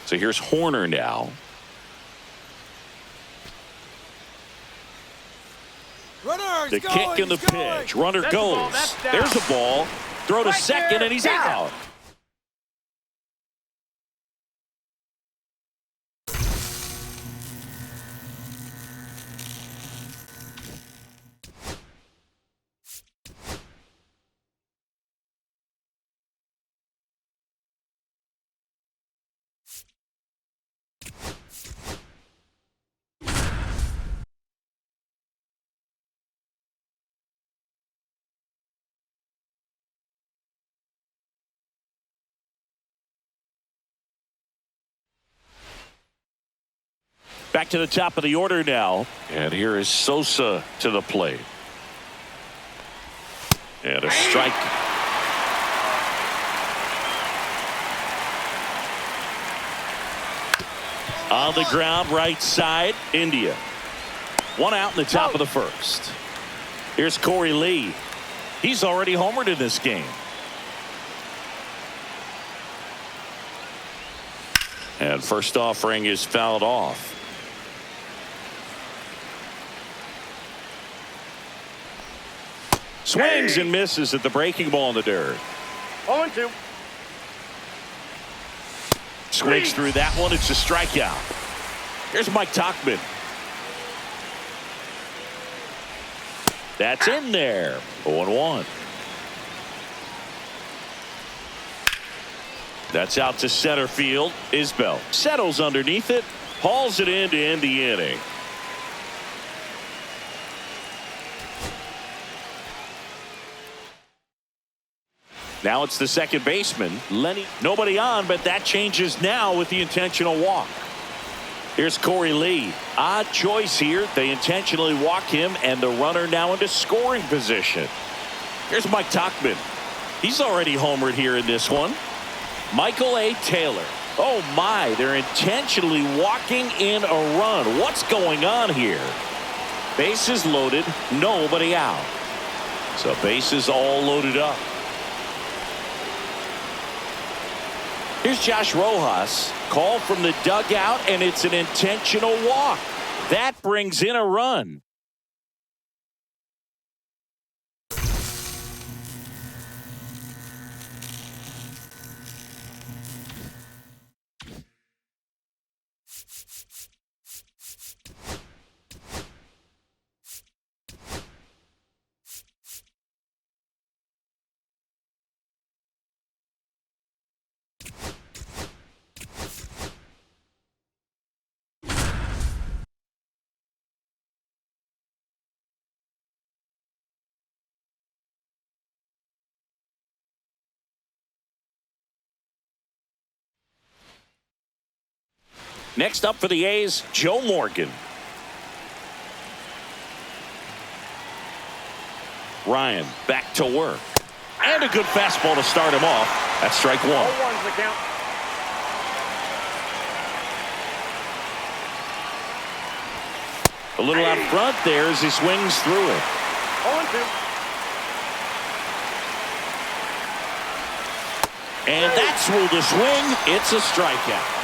So here's Horner now. Runner, The kick and the pitch. Runner That's the ball. goes. That's down. There's a ball. Throw to Right second, there. and he's Take it. out. Back to the top of the order now. And here is Sosa to the plate. And a strike. On the ground, right side, India. One out in the top of the first. Here's Corey Lee. He's already homered in this game. And first offering is fouled off. Swings and misses at the breaking ball in the dirt. 0-2. Swings through that one. It's a strikeout. Here's Mike Tauchman. That's in there. 0-1. That's out to center field. Isbell settles underneath it. Hauls it in to end the inning. Now it's the second baseman, Lenny. Nobody on, but that changes now with the intentional walk. Here's Corey Lee. Odd choice here. They intentionally walk him, and the runner now into scoring position. Here's Mike Tauchman. He's already homered here in this one. Michael A. Taylor. Oh, my. They're intentionally walking in a run. What's going on here? Bases loaded. Nobody out. So bases all loaded up. Here's Josh Rojas. Call from the dugout, and it's an intentional walk. That brings in a run. Next up for the A's, Joe Morgan. Ryan back to work. And a good fastball to start him off. That's strike one. 0-1's the count. A little out front there as he swings through it. 0-2. And that's ruled a swing. It's a strikeout.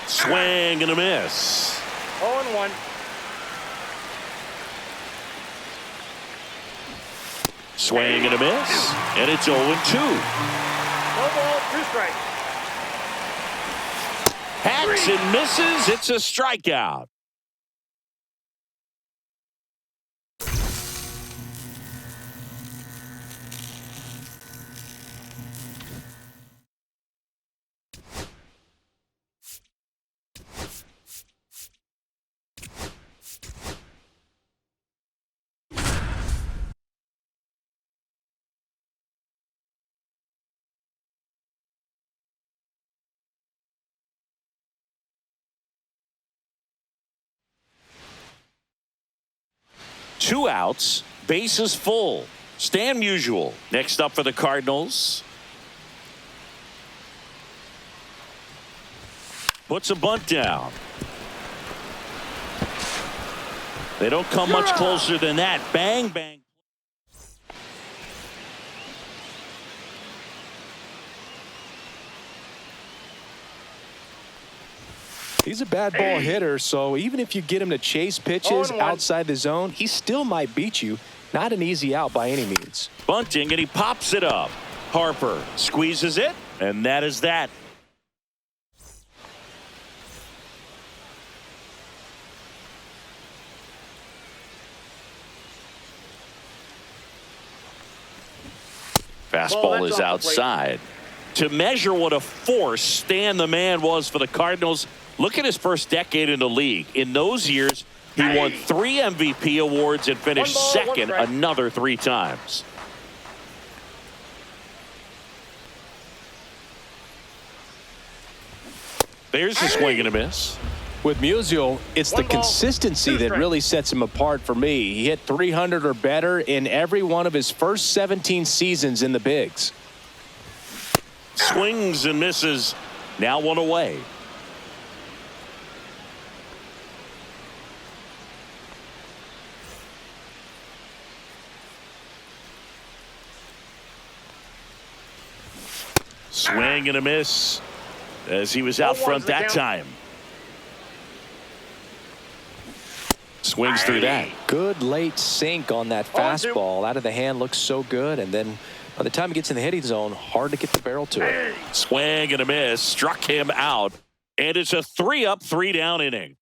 Swing and a miss. 0-1. Swing and a miss. And it's 0-2. No ball, 2 strikes. Hacks and misses. It's a strikeout. 2 outs, bases full. Stan Musial next up for the Cardinals. Puts a bunt down. They don't come much closer than that. Bang, bang. He's a bad ball hitter, so even if you get him to chase pitches 0-1. outside the zone, he still might beat you. Not an easy out by any means. Bunting, and he pops it up. Harper squeezes it, and that is that. Fastball Ball, is that's off the plate. outside. To measure what a force Stan the Man was for the Cardinals, look at his first decade in the league. In those years, he won 3 MVP awards and finished 1 ball, 1 second strike. another 3 times. There's the swing and a miss. With Musial, it's the 1 ball, consistency 2 that strikes. really sets him apart for me. He hit 300 or better in every one of his first 17 seasons in the bigs. Swings and misses. Now 1 away. Swing and a miss as he was out 0-1's front the that count. time. Swings through that. Good late sink on that 0-2. fastball. Out of the hand, looks so good. And then by the time he gets in the hitting zone, hard to get the barrel to it. Swing and a miss. Struck him out. And it's a 3-up, 3-down inning.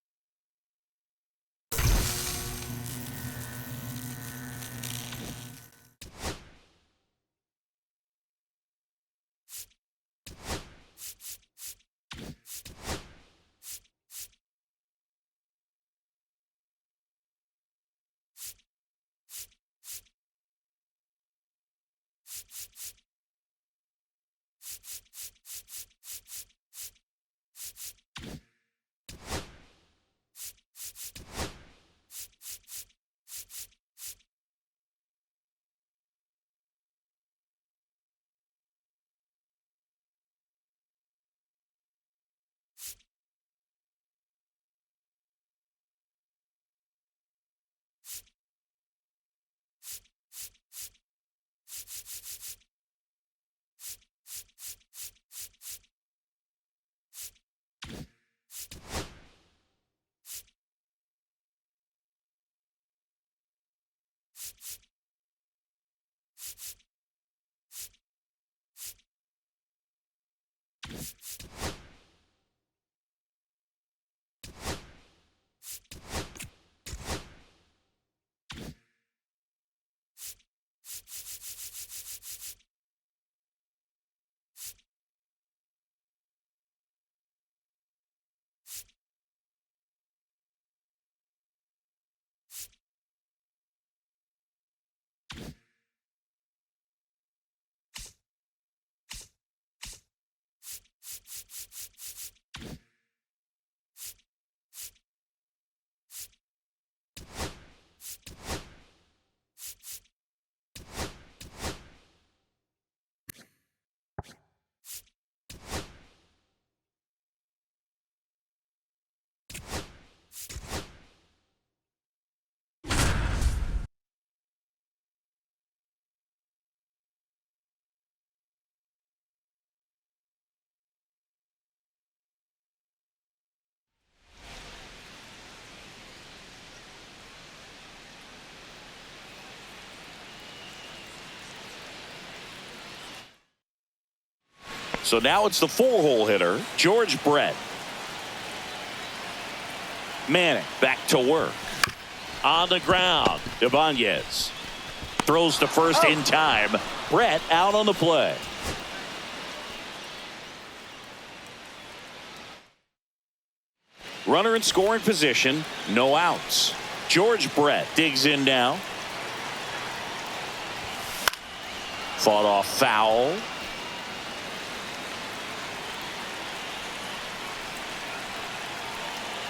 So now it's the 4-hole hitter, George Brett. Manning back to work. On the ground, Ibanez throws to first in time. Brett out on the play. Runner in scoring position, no outs. George Brett digs in now. Fought off foul.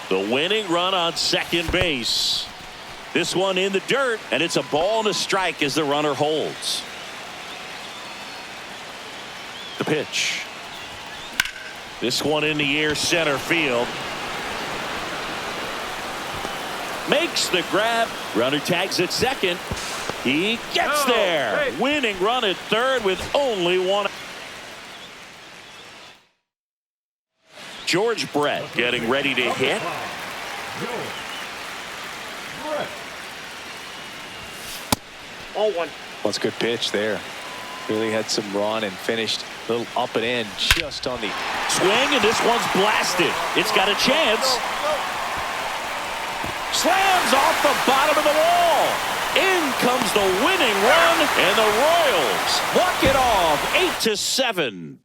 The winning run on second base. This one in the dirt, and it's a ball and a strike as the runner holds. The pitch. This one in the air, center field. Makes the grab. Runner tags at second. He gets there. Hey. Winning run at third with only one. George Brett getting ready to hit. All one. That's a good pitch there. Really had some run and finished a little up and in just on the Swing, and this one's blasted. It's got a chance. Slams off the bottom of the wall. In comes the winning run, and the Royals walk it off 8-7.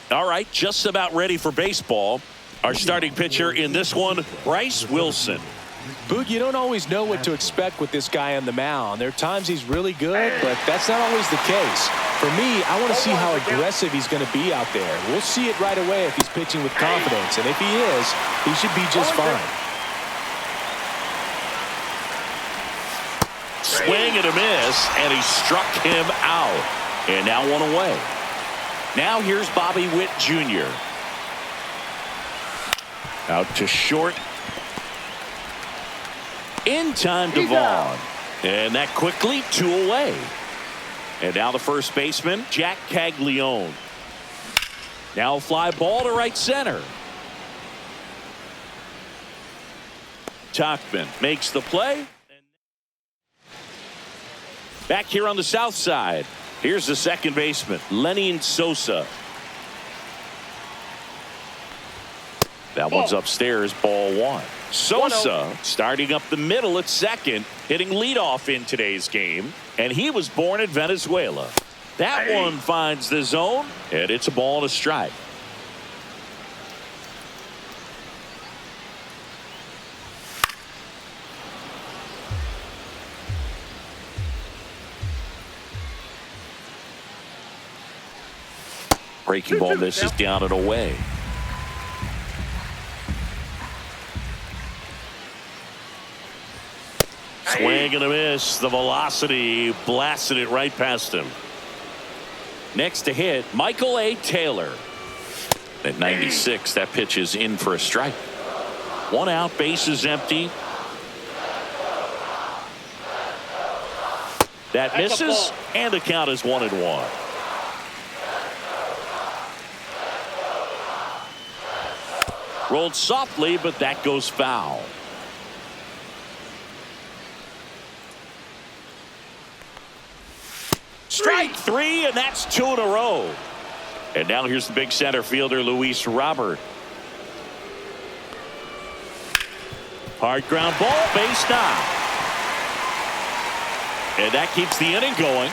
All right, just about ready for baseball. Our starting pitcher in this one, Bryce Wilson. Boog, you don't always know what to expect with this guy on the mound. There are times he's really good, but that's not always the case. For me, I want to see how aggressive he's going to be out there. We'll see it right away if he's pitching with confidence, and if he is, he should be just fine. Swing and a miss, and he struck him out. And now one away. Now here's Bobby Witt Jr. Out to short. In time to Vaughn. And that quickly, 2 away. And now the first baseman, Jack Caglione. Now a fly ball to right center. Tachman makes the play. Back here on the south side. Here's the second baseman, Lenny Sosa. That one's upstairs, ball 1. Sosa starting up the middle at second, hitting leadoff in today's game, and he was born in Venezuela. That one finds the zone, and it's a ball and a strike. Breaking ball misses down and away. Swing and a miss. The velocity blasted it right past him. Next to hit, Michael A. Taylor. At 96, that pitch is in for a strike. 1 out, bases empty. That misses, and the count is 1-1. Rolled softly, but that goes foul. Strike three, and that's 2 in a row. And now here's the big center fielder, Luis Robert. Hard ground ball, base knock. And that keeps the inning going.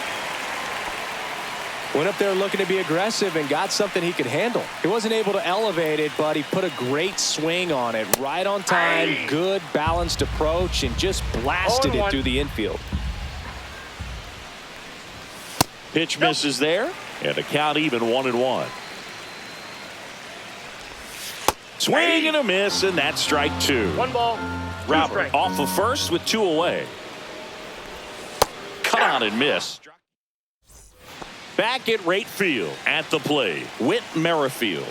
Went up there looking to be aggressive and got something he could handle. He wasn't able to elevate it, but he put a great swing on it. Right on time, good balanced approach, and just blasted it through the infield. Pitch misses there, and the count even 1-1. Swing and a miss, and that's strike 2. 1 ball. Robert off of first with 2 away. Cut on and miss. Back at right field at the plate, Whit Merrifield.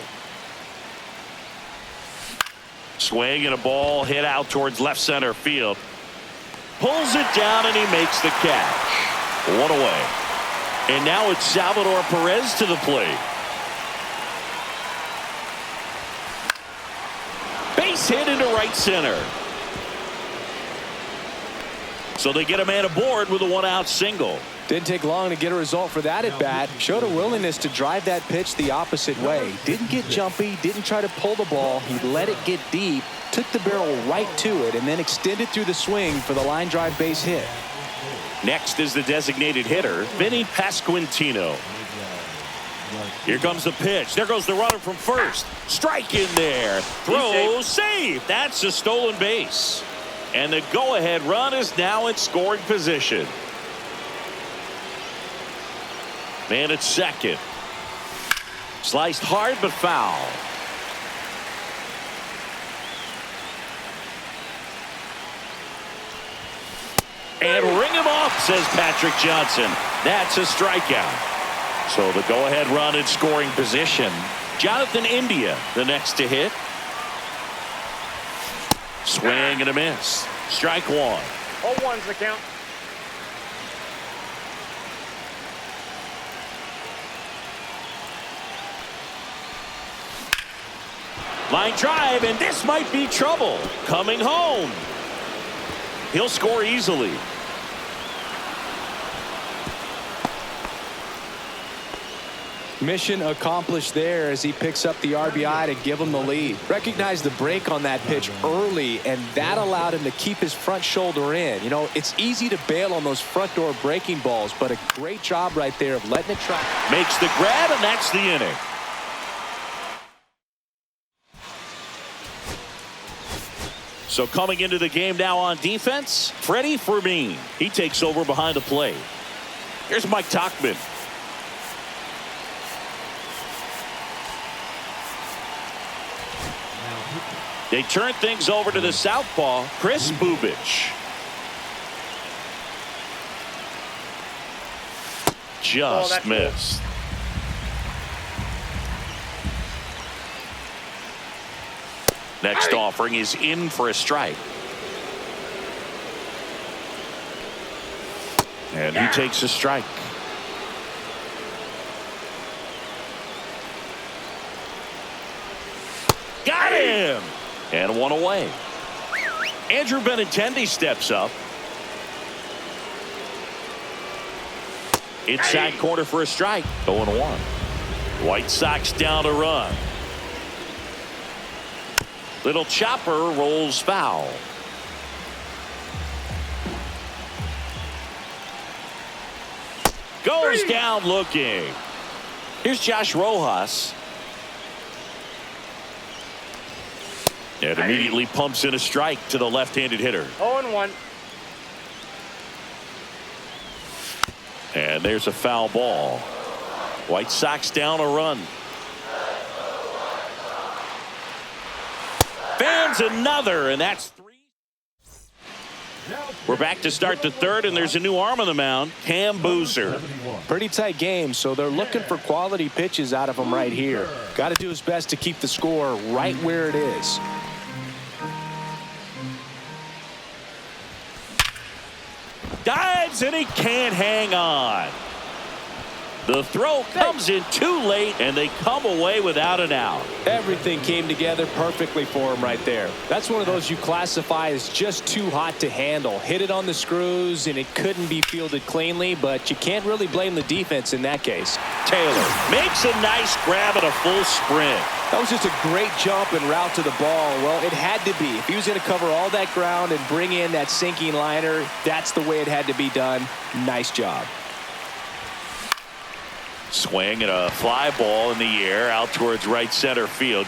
Swing and a ball hit out towards left center field. Pulls it down and he makes the catch. 1 away. And now it's Salvador Perez to the plate. Base hit into right center. So they get a man aboard with a 1-out single. Didn't take long to get a result for that at bat. Showed a willingness to drive that pitch the opposite way. Didn't get jumpy, didn't try to pull the ball. He let it get deep, took the barrel right to it, and then extended through the swing for the line drive base hit. Next is the designated hitter, Vinny Pasquantino. Here comes the pitch. There goes the runner from first. Strike in there. Throw, save. That's a stolen base. And the go-ahead run is now in scoring position. Man at second. Sliced hard but foul. And ring him off, says Patrick Johnson. That's a strikeout. So the go-ahead run in scoring position. Jonathan India, the next to hit. Swing and a miss. Strike 1. 0-1's the count. Line drive, and this might be trouble. Coming home. He'll score easily. Mission accomplished there as he picks up the RBI to give him the lead. Recognized the break on that pitch early, and that allowed him to keep his front shoulder in. You know, it's easy to bail on those front door breaking balls, but a great job right there of letting it try. Makes the grab, and that's the inning. So coming into the game now on defense, Freddie Fermin. He takes over behind the plate. Here's Mike Tauchman. They turn things over to the southpaw, Chris Bubich. Just missed. Next offering is in for a strike. And he takes a strike. Got him! And 1 away. Andrew Benintendi steps up. Inside corner for a strike. 0-1. White Sox down a run. Little chopper rolls foul. Goes down looking. Here's Josh Rojas. And immediately pumps in a strike to the left-handed hitter. 0-1. And there's a foul ball. White Sox down a run. Fans another, and that's 3. We're back to start the third, and there's a new arm on the mound, Cam Boozer. Pretty tight game, so they're looking for quality pitches out of him right here. Got to do his best to keep the score right where it is. Dives, and he can't hang on. The throw comes in too late, and they come away without an out. Everything came together perfectly for him right there. That's one of those you classify as just too hot to handle. Hit it on the screws, and it couldn't be fielded cleanly, but you can't really blame the defense in that case. Taylor makes a nice grab at a full sprint. That was just a great jump and route to the ball. Well, it had to be. If he was going to cover all that ground and bring in that sinking liner, that's the way it had to be done. Nice job. Swing and a fly ball in the air out towards right center field.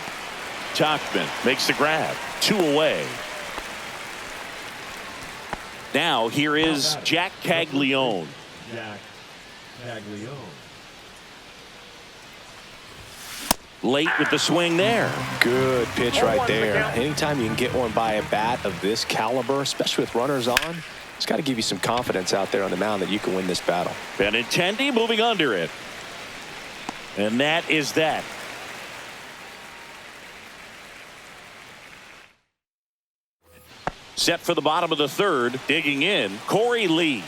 Tachman makes the grab. 2 away. Now here is Jack Caglione. Jack Caglione. Late with the swing there. Good pitch right there. Anytime you can get one by a bat of this caliber, especially with runners on, it's got to give you some confidence out there on the mound that you can win this battle. Benintendi moving under it. And that is that. Set for the bottom of the third. Digging in, Corey Lee.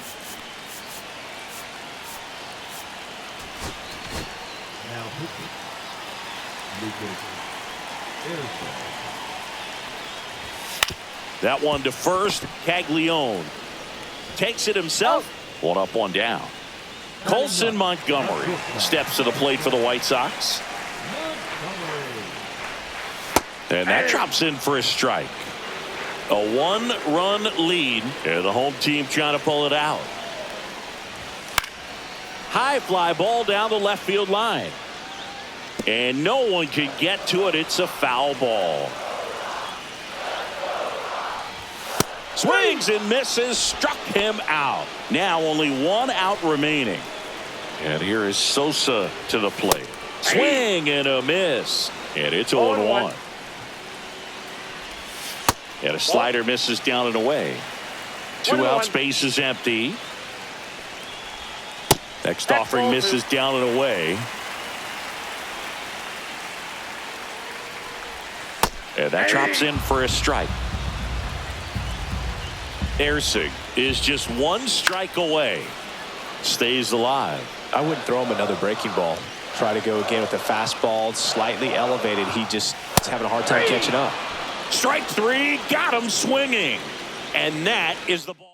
Now pitching. Lucas Erickson. That one to first. Caglione takes it himself. 1 up, 1 down. Colson Montgomery steps to the plate for the White Sox. And that drops in for a strike. A 1-run lead. And the home team trying to pull it out. High fly ball down the left field line. And no one can get to it. It's a foul ball. Swings and misses. Struck him out. Now only 1 out remaining. And here is Sosa to the plate. Swing and a miss. And it's 0-1. And a slider misses down and away. 2 outs, base is empty. Next offering misses down and away. And that drops in for a strike. Ersig is just 1 strike away. Stays alive. I wouldn't throw him another breaking ball. Try to go again with the fastball, slightly elevated. He just is having a hard time catching up. Strike 3, got him swinging. And that is the ball.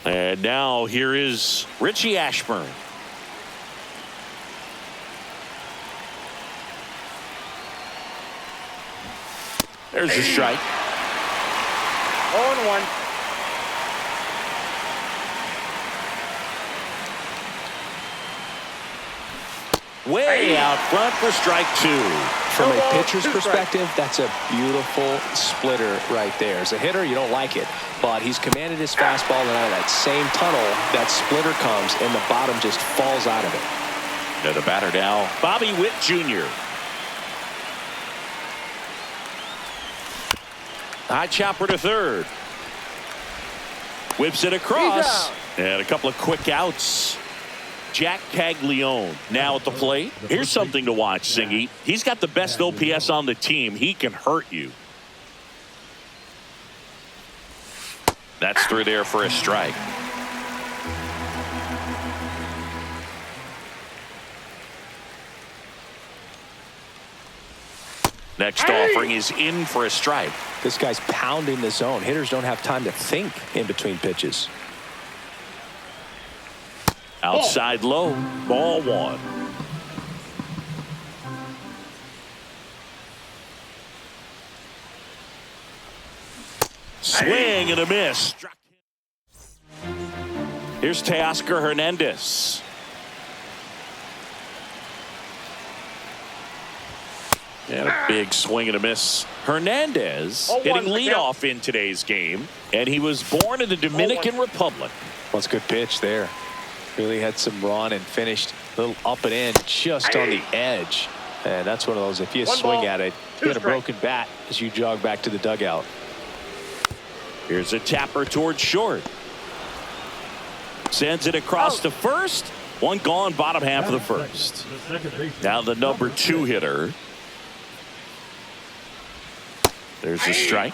And now here is Richie Ashburn. There's a strike. 0-1. Way out front for strike 2. From a pitcher's perspective, that's a beautiful splitter right there. As a hitter, you don't like it, but he's commanded his fastball, and out of that same tunnel, that splitter comes, and the bottom just falls out of it. And the batter now, Bobby Witt Jr. High chopper to third. Whips it across. And a couple of quick outs. Jack Caglione now at the plate. Here's something to watch, Singy. He's got the best OPS on the team. He can hurt you. That's through there for a strike. Next offering is in for a strike. This guy's pounding the zone. Hitters don't have time to think in between pitches. Outside low, ball 1. Swing and a miss. Here's Teoscar Hernandez. And a big swing and a miss. Hernandez hitting leadoff in today's game, and he was born in the Dominican Republic. Well, it's a good pitch there. Really had some run and finished a little up and in just on the edge. And that's one of those, if you swing at it, you get a broken bat as you jog back to the dugout. Here's a tapper towards short. Sends it across to first. One gone, bottom half of the first. Now the number 2 hitter. There's a strike.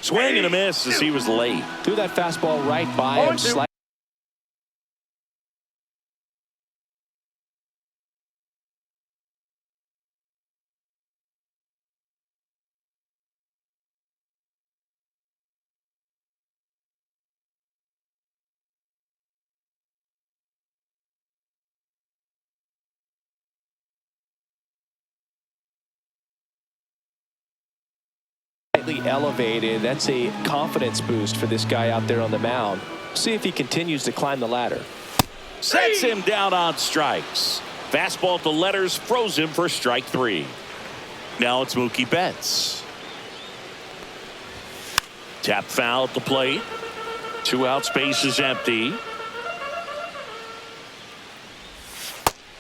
Swing and a miss as he was late. Threw that fastball right by him. Elevated. That's a confidence boost for this guy out there on the mound. See if he continues to climb the ladder. Sets him down on strikes. Fastball at the letters froze him for strike 3. Now it's Mookie Betts. Tap foul at the plate. 2 out, space is empty.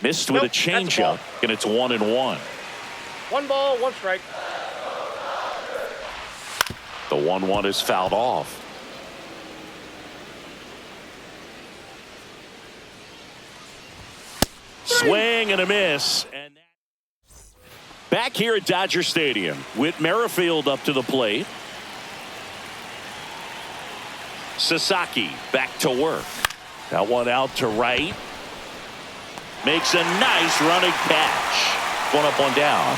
Missed with a changeup, and it's 1-1. 1 ball, 1 strike. The 1-1 is fouled off. Swing and a miss. And back here at Dodger Stadium with Merrifield up to the plate. Sasaki back to work. That one out to right. Makes a nice running catch. One up, one down.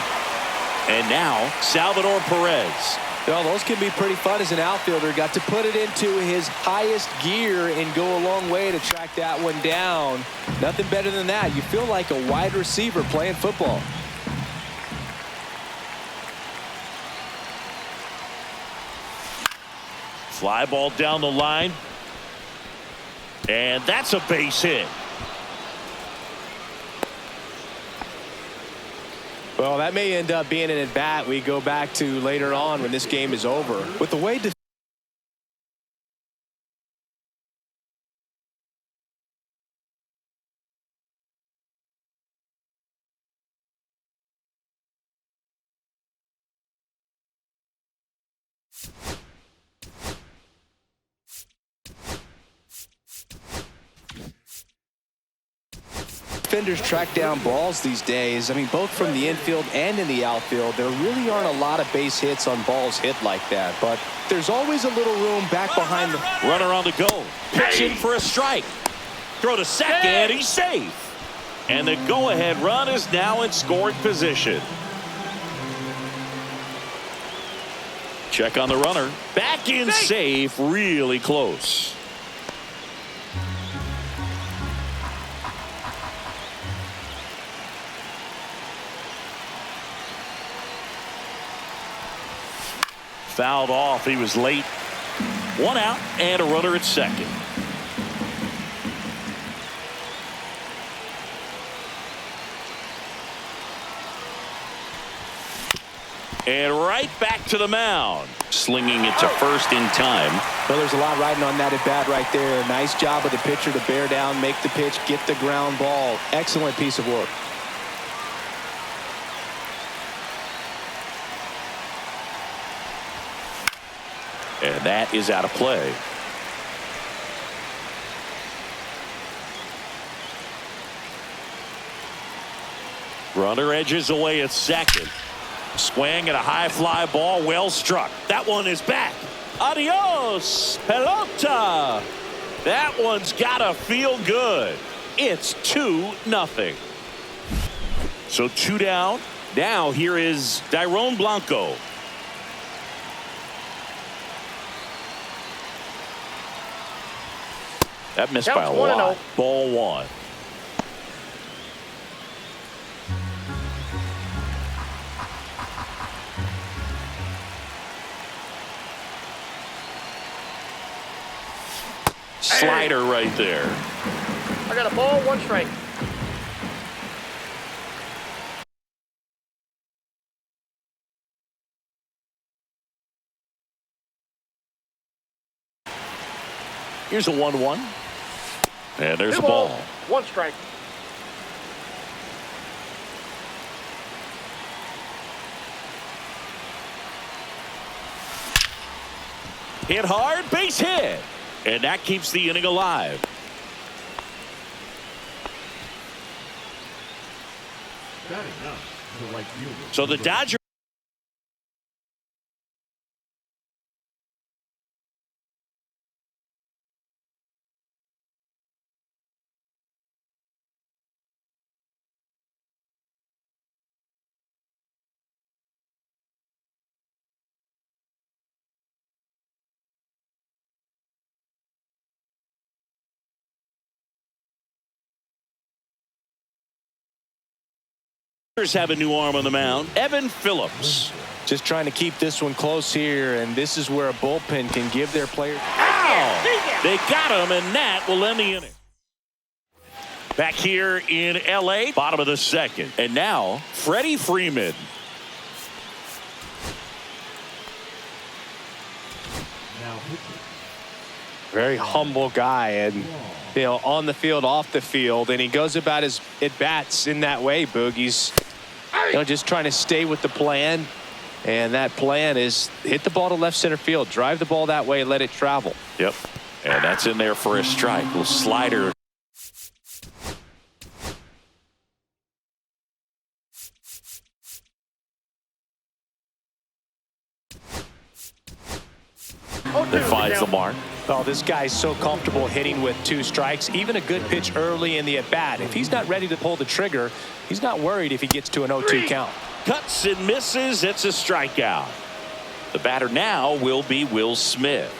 And now Salvador Perez. Well, those can be pretty fun as an outfielder. Got to put it into his highest gear and go a long way to track that one down. Nothing better than that. You feel like a wide receiver playing football. Fly ball down the line. And that's a base hit. Well, that may end up being an at-bat we go back to later on when this game is over. With the way defenders track down balls these days, I mean, both from the infield and in the outfield, there really aren't a lot of base hits on balls hit like that. But there's always a little room back behind the runner on the go. Pitching for a strike. Throw to second. He's safe. And the go-ahead run is now in scoring position. Check on the runner. Back in safe. Really close. Fouled off. He was late. 1 out and a runner at second. And right back to the mound. Slinging it to first in time. Well, there's a lot riding on that at bat right there. Nice job of the pitcher to bear down, make the pitch, get the ground ball. Excellent piece of work. And that is out of play. Runner edges away at second. Swing and a high fly ball, well struck. That one is back. Adios, pelota. That one's gotta feel good. It's 2-0. So 2 down. Now here is Dairon Blanco. That missed by a lot. Ball 1. Slider right there. I got a ball, 1 strike. Here's a 1-1. And there's a 2 ball. 1 strike. Hit hard, base hit. And that keeps the inning alive. Batting up, the right fielder. So the Dodgers. Have a new arm on the mound. Evan Phillips. Just trying to keep this one close here, and this is where a bullpen can give their player. Ow! They got him, and that will end the inning. Back here in L.A., bottom of the second. And now, Freddie Freeman. Now pitching. Very humble guy, and on the field, off the field, and he goes about his at-bats in that way, Boog. He's just trying to stay with the plan, and that plan is hit the ball to left center field, drive the ball that way, let it travel. Yep, and that's in there for a strike. Little slider. That finds the mark. Oh, this guy's so comfortable hitting with 2 strikes. Even a good pitch early in the at-bat. If he's not ready to pull the trigger, he's not worried if he gets to an 0-2 count. Cuts and misses. It's a strikeout. The batter now will be Will Smith.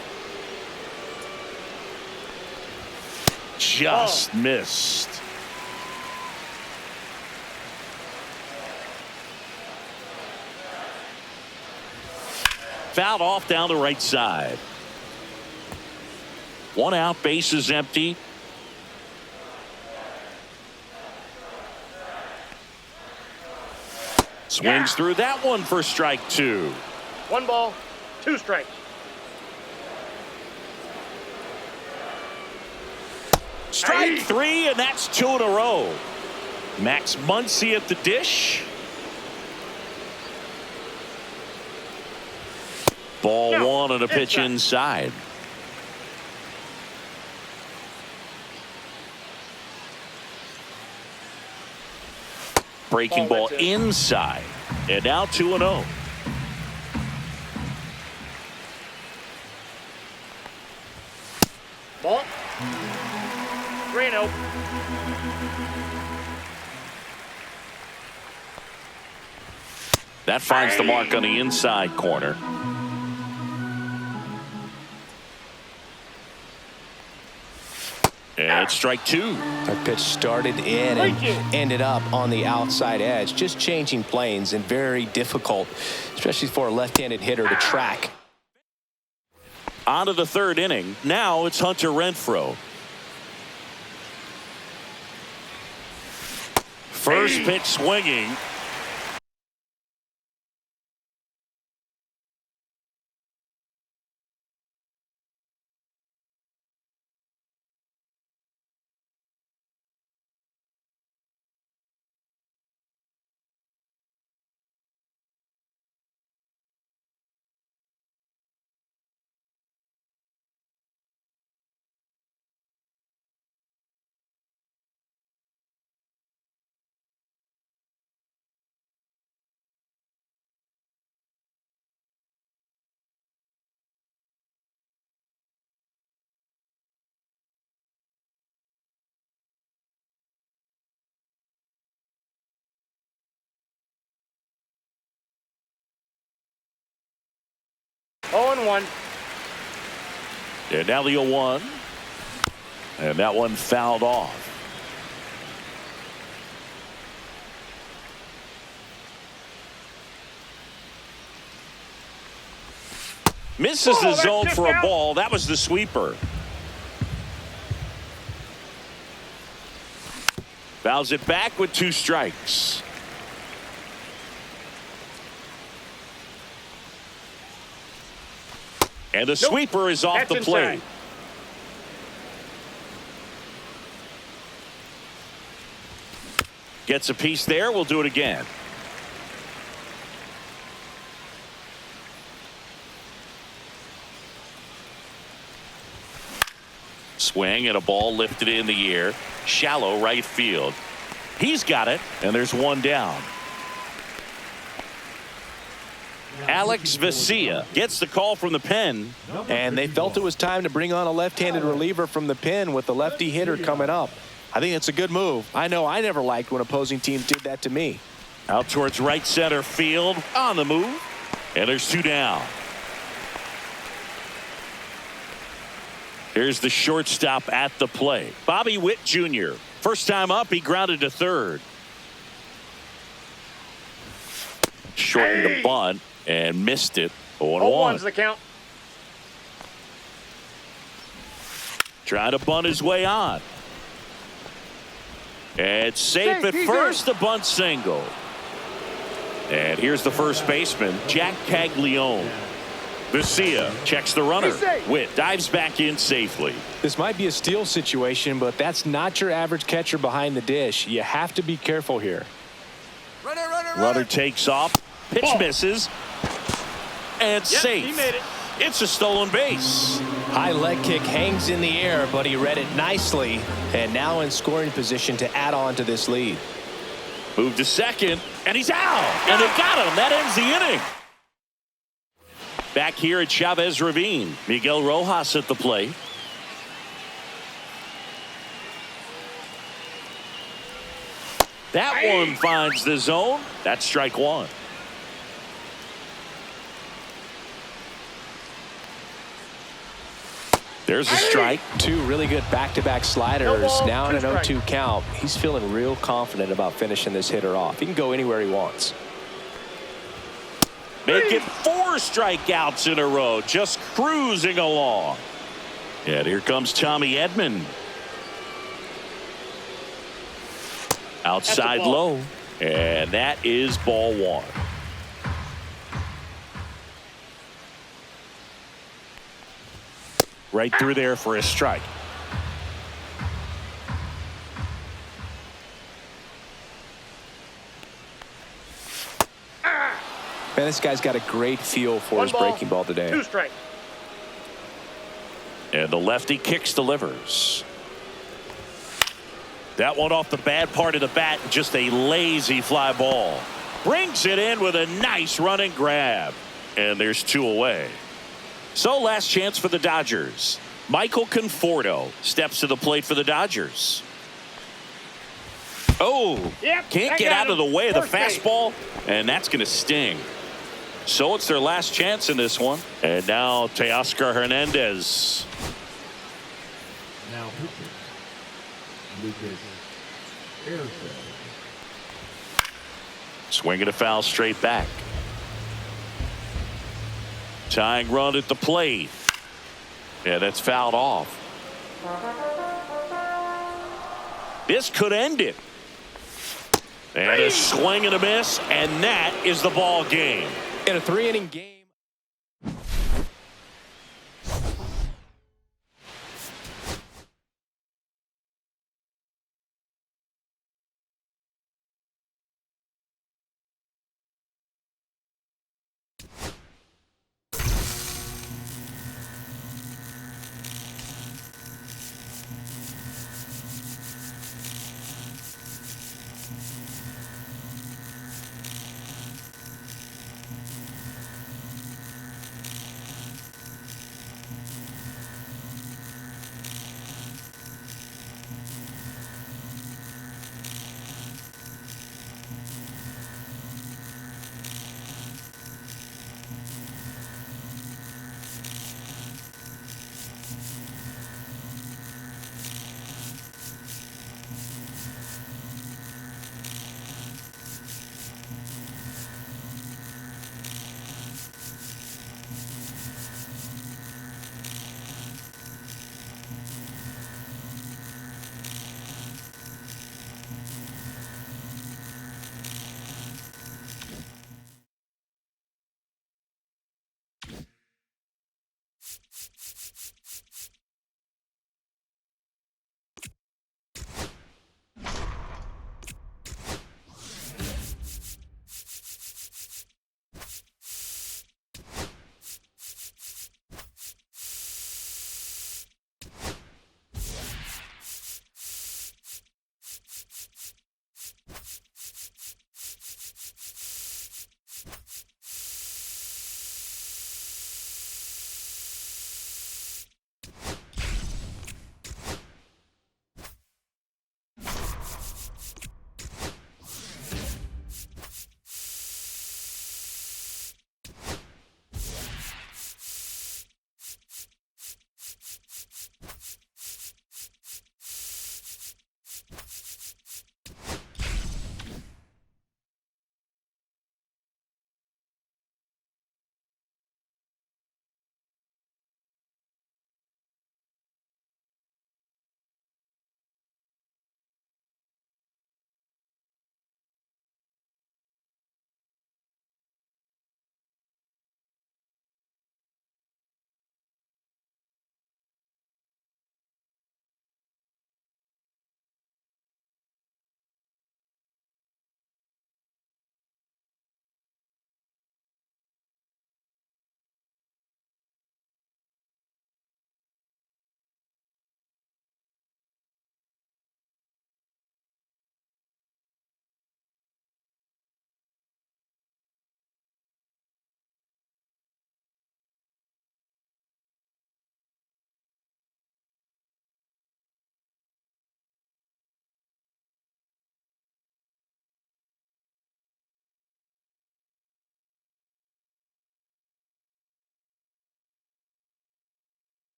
Just missed. Fouled off down the right side. 1 out, base is empty. Swings through that one for strike 2. 1 ball, 2 strikes. Strike 3, and that's 2 in a row. Max Muncy at the dish. Ball 1 and a pitch inside. Breaking ball inside. And now 2-0. Ball. 3-0. That finds the mark on the inside corner. it's strike two. That pitch started in and ended up on the outside edge. Just changing planes and very difficult, especially for a left-handed hitter to track. On to the third inning. Now it's Hunter Renfroe. First pitch swinging. Oh, and 1. And now the 0-1. And that one fouled off. Misses the zone for a ball. That was the sweeper. Fouls it back with 2 strikes. And the sweeper is off the plate. Gets a piece there. We'll do it again. Swing and a ball lifted in the air. Shallow right field. He's got it. And there's one down. Alex Vesia gets the call from the pen. And they felt it was time to bring on a left-handed reliever from the pen with the lefty hitter coming up. I think it's a good move. I know I never liked when opposing teams did that to me. Out towards right center field. On the move. And there's 2 down. Here's the shortstop at the plate. Bobby Witt Jr. First time up, he grounded to third. Shortened the bunt and missed it. 0-1. 0-1's the count. Trying to bunt his way on. And safe at first, the bunt single. And here's the first baseman, Jack Caglione. Vesia checks the runner. Witt dives back in safely. This might be a steal situation, but that's not your average catcher behind the dish. You have to be careful here. Runner takes off. Pitch misses. And safe. He made it. It's a stolen base. High leg kick hangs in the air, but he read it nicely. And now in scoring position to add on to this lead. Move to second. And he's out. And they got him. That ends the inning. Back here at Chavez Ravine, Miguel Rojas at the plate. That one finds the zone. That's strike 1. There's a strike. 2 really good back-to-back sliders. No ball, now in 2 an strikes. 0-2 count. He's feeling real confident about finishing this hitter off. He can go anywhere he wants. Make it 4 strikeouts in a row. Just cruising along. And here comes Tommy Edman. Outside low. And that is ball 1. Right through there for a strike. Man, this guy's got a great feel for 1 his ball, breaking ball today. 2 strikes. And the lefty kicks, delivers. That one off the bad part of the bat. Just a lazy fly ball. Brings it in with a nice running grab. And there's 2 away. So last chance for the Dodgers. Michael Conforto steps to the plate for the Dodgers. Oh, Yep, can't I get got out of him. the way of the First base. fastball. And that's going to sting. So it's their last chance in this one. And now Teoscar Hernandez. Now pitching. Lucas Airsdale. Swing and a foul straight back. Tying run at the plate. Yeah, that's fouled off. This could end it. And a swing and a miss, and that is the ball game. In a 3-inning game.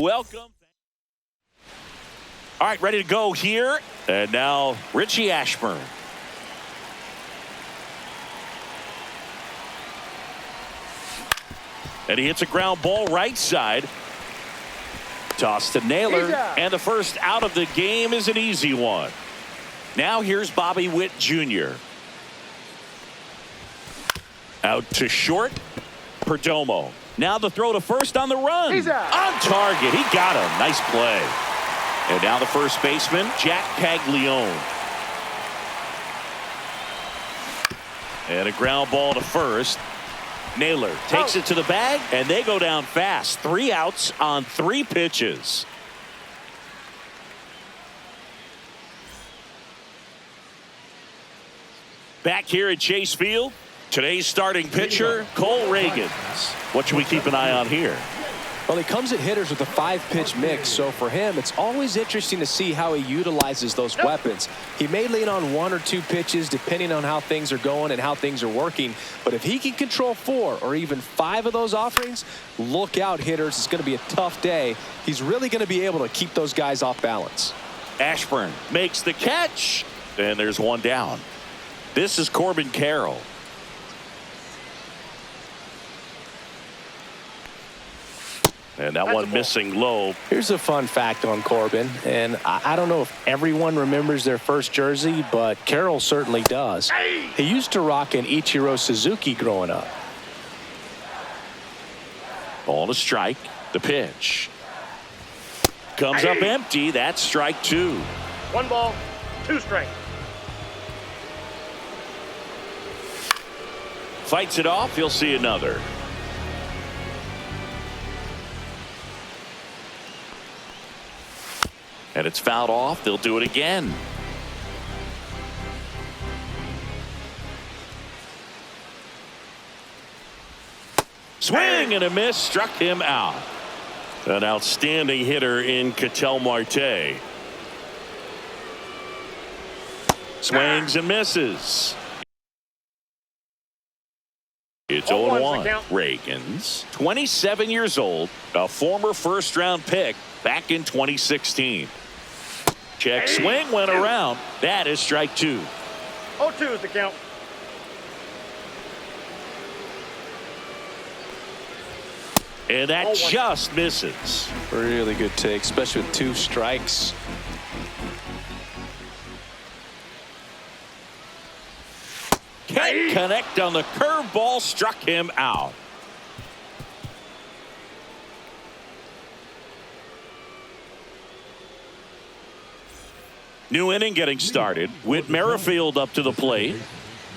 welcome. All right, ready to go here. And now Richie Ashburn. And he hits a ground ball right side. Toss to Naylor. And the first out of the game is an easy one. Now here's Bobby Witt Jr. Out to short. Perdomo. Now the throw to first on the run. On target. He got him. Nice play. And now the first baseman, Jack Caglione. And a ground ball to first. Naylor takes it to the bag, and they go down fast. 3 outs on 3 pitches. Back here at Chase Field, today's starting pitcher, Cole Reagans. What should we keep an eye on here? Well, he comes at hitters with a 5-pitch mix, so for him, it's always interesting to see how he utilizes those weapons. He may lean on 1 or 2 pitches depending on how things are going and how things are working, but if he can control 4 or even 5 of those offerings, look out, hitters. It's going to be a tough day. He's really going to be able to keep those guys off balance. Ashburn makes the catch, and there's one down. This is Corbin Carroll. And that one missing low. Here's a fun fact on Corbin, and I don't know if everyone remembers their first jersey, but Carroll certainly does. He used to rock an Ichiro Suzuki growing up. Ball to strike. The pitch. Comes up empty. That's strike 2. 1 ball, 2 strikes. Fights it off. You'll see another. And it's fouled off. They'll do it again. Swing and a miss. Struck him out. An outstanding hitter in Ketel Marte. Swings and misses. It's 0-1. Reagans, 27 years old, a former first-round pick back in 2016. Check swing went around. That is strike 2. 0-2 is the count. And that just misses. Really good take, especially with 2 strikes. Can't connect on the curveball. Struck him out. New inning getting started. Whit Merrifield up to the plate.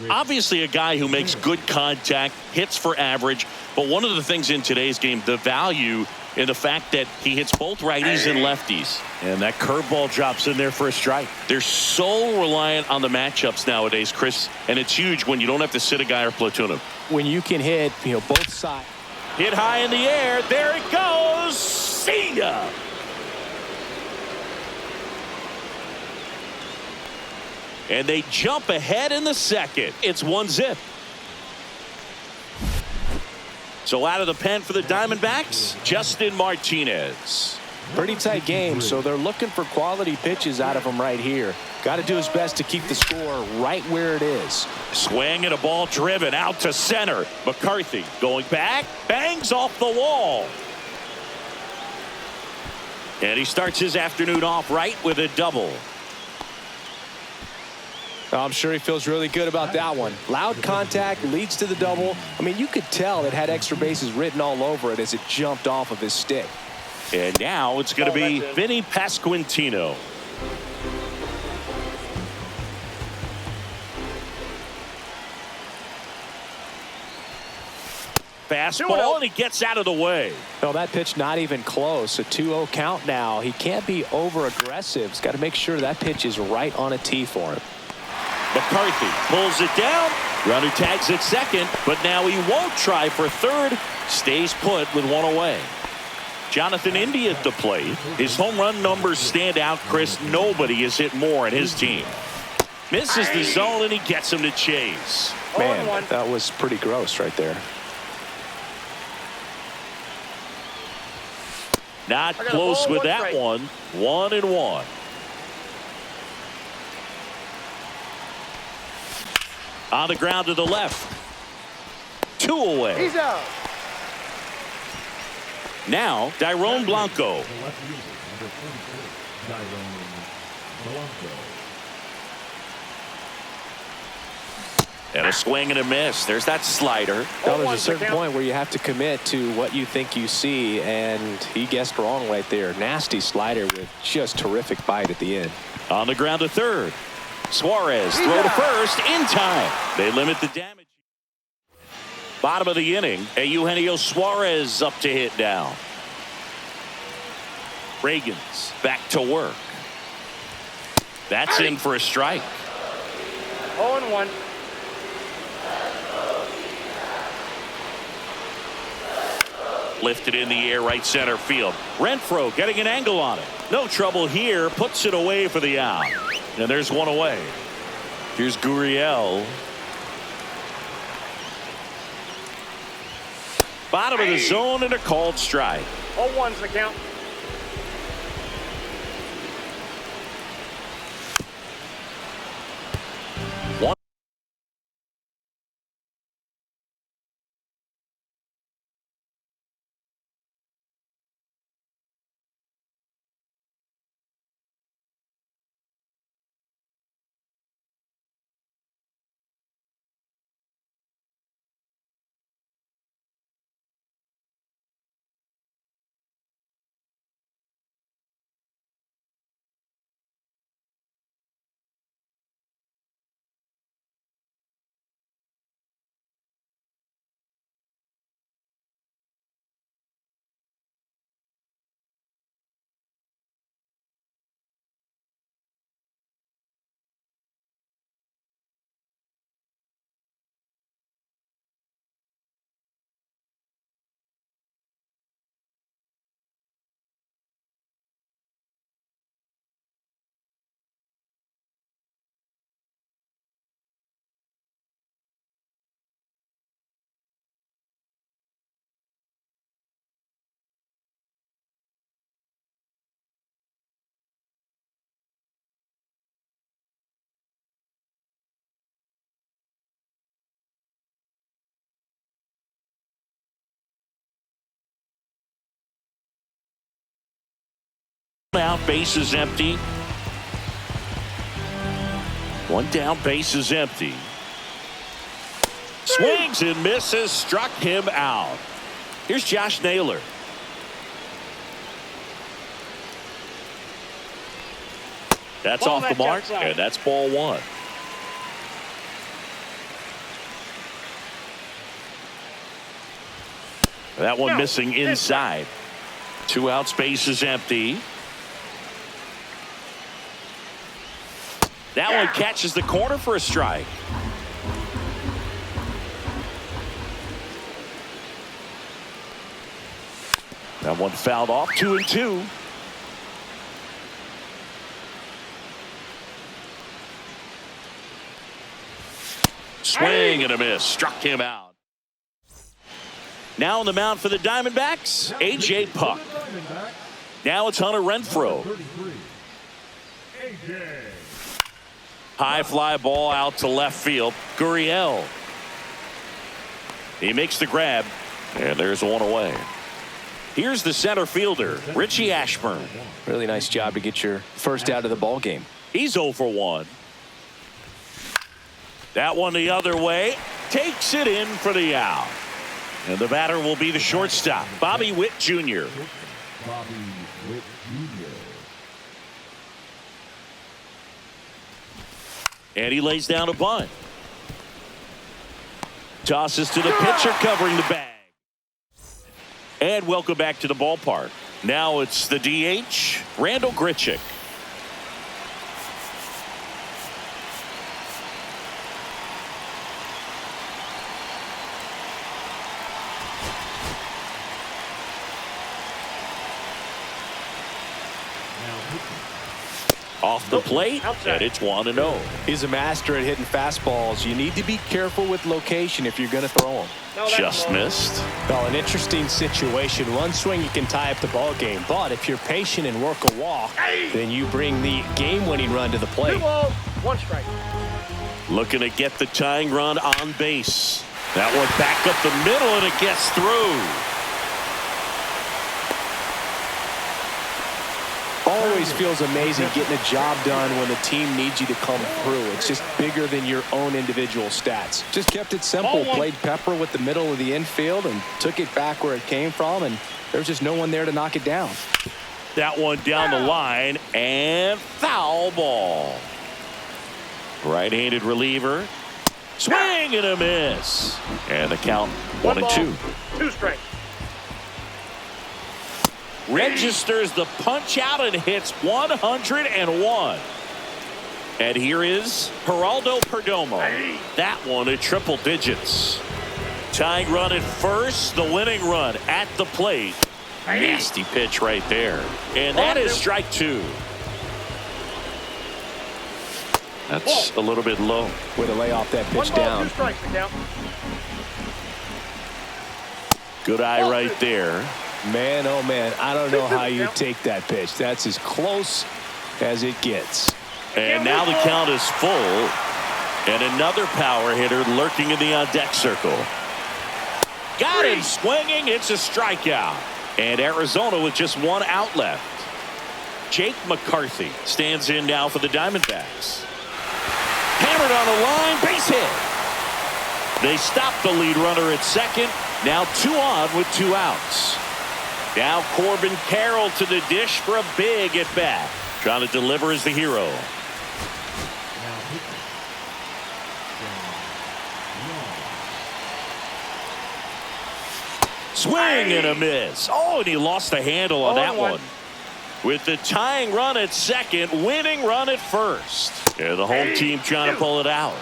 Obviously a guy who makes good contact, hits for average, but one of the things in today's game, the value in the fact that he hits both righties and lefties. And that curveball drops in there for a strike. They're so reliant on the matchups nowadays, Chris, and it's huge when you don't have to sit a guy or platoon him. When you can hit, both sides. Hit high in the air. There it goes. See ya. And they jump ahead in the second. It's 1-0. So out of the pen for the Diamondbacks, Justin Martinez. Pretty tight game, so they're looking for quality pitches out of him right here. Got to do his best to keep the score right where it is. Swing and a ball driven out to center. McCarthy going back, bangs off the wall. And he starts his afternoon off right with a double. I'm sure he feels really good about that one. Loud contact leads to the double. I mean, you could tell it had extra bases written all over it as it jumped off of his stick. And now it's going to be Vinny Pasquantino. Fastball, and he gets out of the way. No, that pitch not even close. A 2-0 count now. He can't be over-aggressive. He's got to make sure that pitch is right on a tee for him. McCarthy pulls it down. Runner tags at second, but now he won't try for third. Stays put with 1 away. Jonathan India at the plate. His home run numbers stand out, Chris. Nobody has hit more in his team. Misses the zone, and he gets him to chase. Man, that was pretty gross right there. Not I got a close ball, with one that strike. one. 1-1. On the ground to the left. 2 away. He's out. Now, Dyrone Blanco. The left fielder, number 44, Dyrone Blanco. And a swing and a miss. There's that slider. Now, there's 0-1 a certain count. point where you have to commit to what you think you see, and he guessed wrong right there. Nasty slider with just terrific bite at the end. On the ground to third. Suarez He's throw to out. first in time. They limit the damage. Bottom of the inning. Eugenio Suarez up to hit now. Reagan's back to work. That's in for a strike. 0-1. Lifted in the air right center field. Renfroe getting an angle on it. No trouble here. Puts it away for the out. And there's one away. Here's Gurriel. Bottom of the zone and a called strike. 0-1's the count. One. Out, base is empty. One down, base is empty. Swings and misses, struck him out. Here's Josh Naylor. That's Ball off the match mark, outside. and that's ball one. That one No, missing inside. 2 outs, base is empty. That one catches the corner for a strike. That one fouled off. 2-2. Swing and a miss. Struck him out. Now on the mound for the Diamondbacks, A.J. Puck. Diamondback, Now it's Hunter Renfroe. 33, AJ. High fly ball out to left field. Gurriel. He makes the grab, and there's one away. Here's the center fielder, Richie Ashburn. Really nice job to get your first out of the ball game. He's 0 for 1. That one the other way. Takes it in for the out. And the batter will be the shortstop, Bobby Witt Jr. Bobby Witt Jr. And he lays down a bunt. Tosses to the pitcher covering the bag. And welcome back to the ballpark. Now it's the DH, Randall Grichuk. Off the plate, and it's 1-0. He's a master at hitting fastballs. You need to be careful with location if you're going to throw them. Just missed. Well, an interesting situation. One swing, you can tie up the ball game. But if you're patient and work a walk, then you bring the game-winning run to the plate. 2 balls, 1 strike. Looking to get the tying run on base. That one back up the middle, and it gets through. Always feels amazing getting a job done when the team needs you to come through. It's just bigger than your own individual stats. Just kept it simple. Played pepper with the middle of the infield and took it back where it came from, and there's just no one there to knock it down. That one down the line, and foul ball. Right-handed reliever. Swing and a miss. And the count 1-2. 2 strikes. Registers the punch out and hits 101. And here is Geraldo Perdomo. That one at triple digits. Tying run at first, the winning run at the plate. Nasty pitch right there. And that is strike 2. That's a little bit low. Way to lay off that pitch 1 ball, down. 2 strikes to count. Good eye right there. Man, oh man, I don't know how you take that pitch. That's as close as it gets. And now the count is full. And another power hitter lurking in the on-deck circle. Got him swinging. It's a strikeout. And Arizona with just 1 out left. Jake McCarthy stands in now for the Diamondbacks. Hammered on the line, base hit. They stop the lead runner at second. Now 2 on with 2 outs. Now Corbin Carroll to the dish for a big at bat. Trying to deliver as the hero. Swing and a miss. Oh, and he lost the handle on that one. With the tying run at second, winning run at first. And the home team trying to pull it out.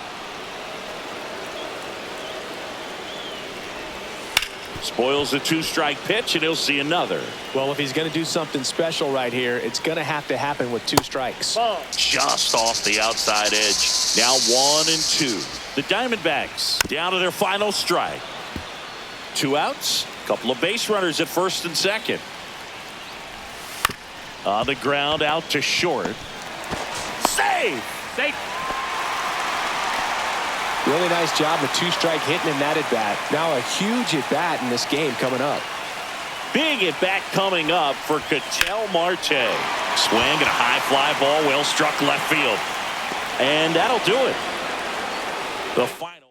Spoils a 2-strike pitch, and he'll see another. Well, if he's going to do something special right here, it's going to have to happen with 2 strikes. Just off the outside edge. Now 1-2. The Diamondbacks down to their final strike. 2 outs. Couple of base runners at first and second. On the ground, out to short. Save! Safe. Really nice job with 2-strike hitting in that at bat. Now a huge at bat in this game coming up. Big at bat coming up for Ketel Marte. Swing and a high fly ball, well struck left field. And that'll do it. The final.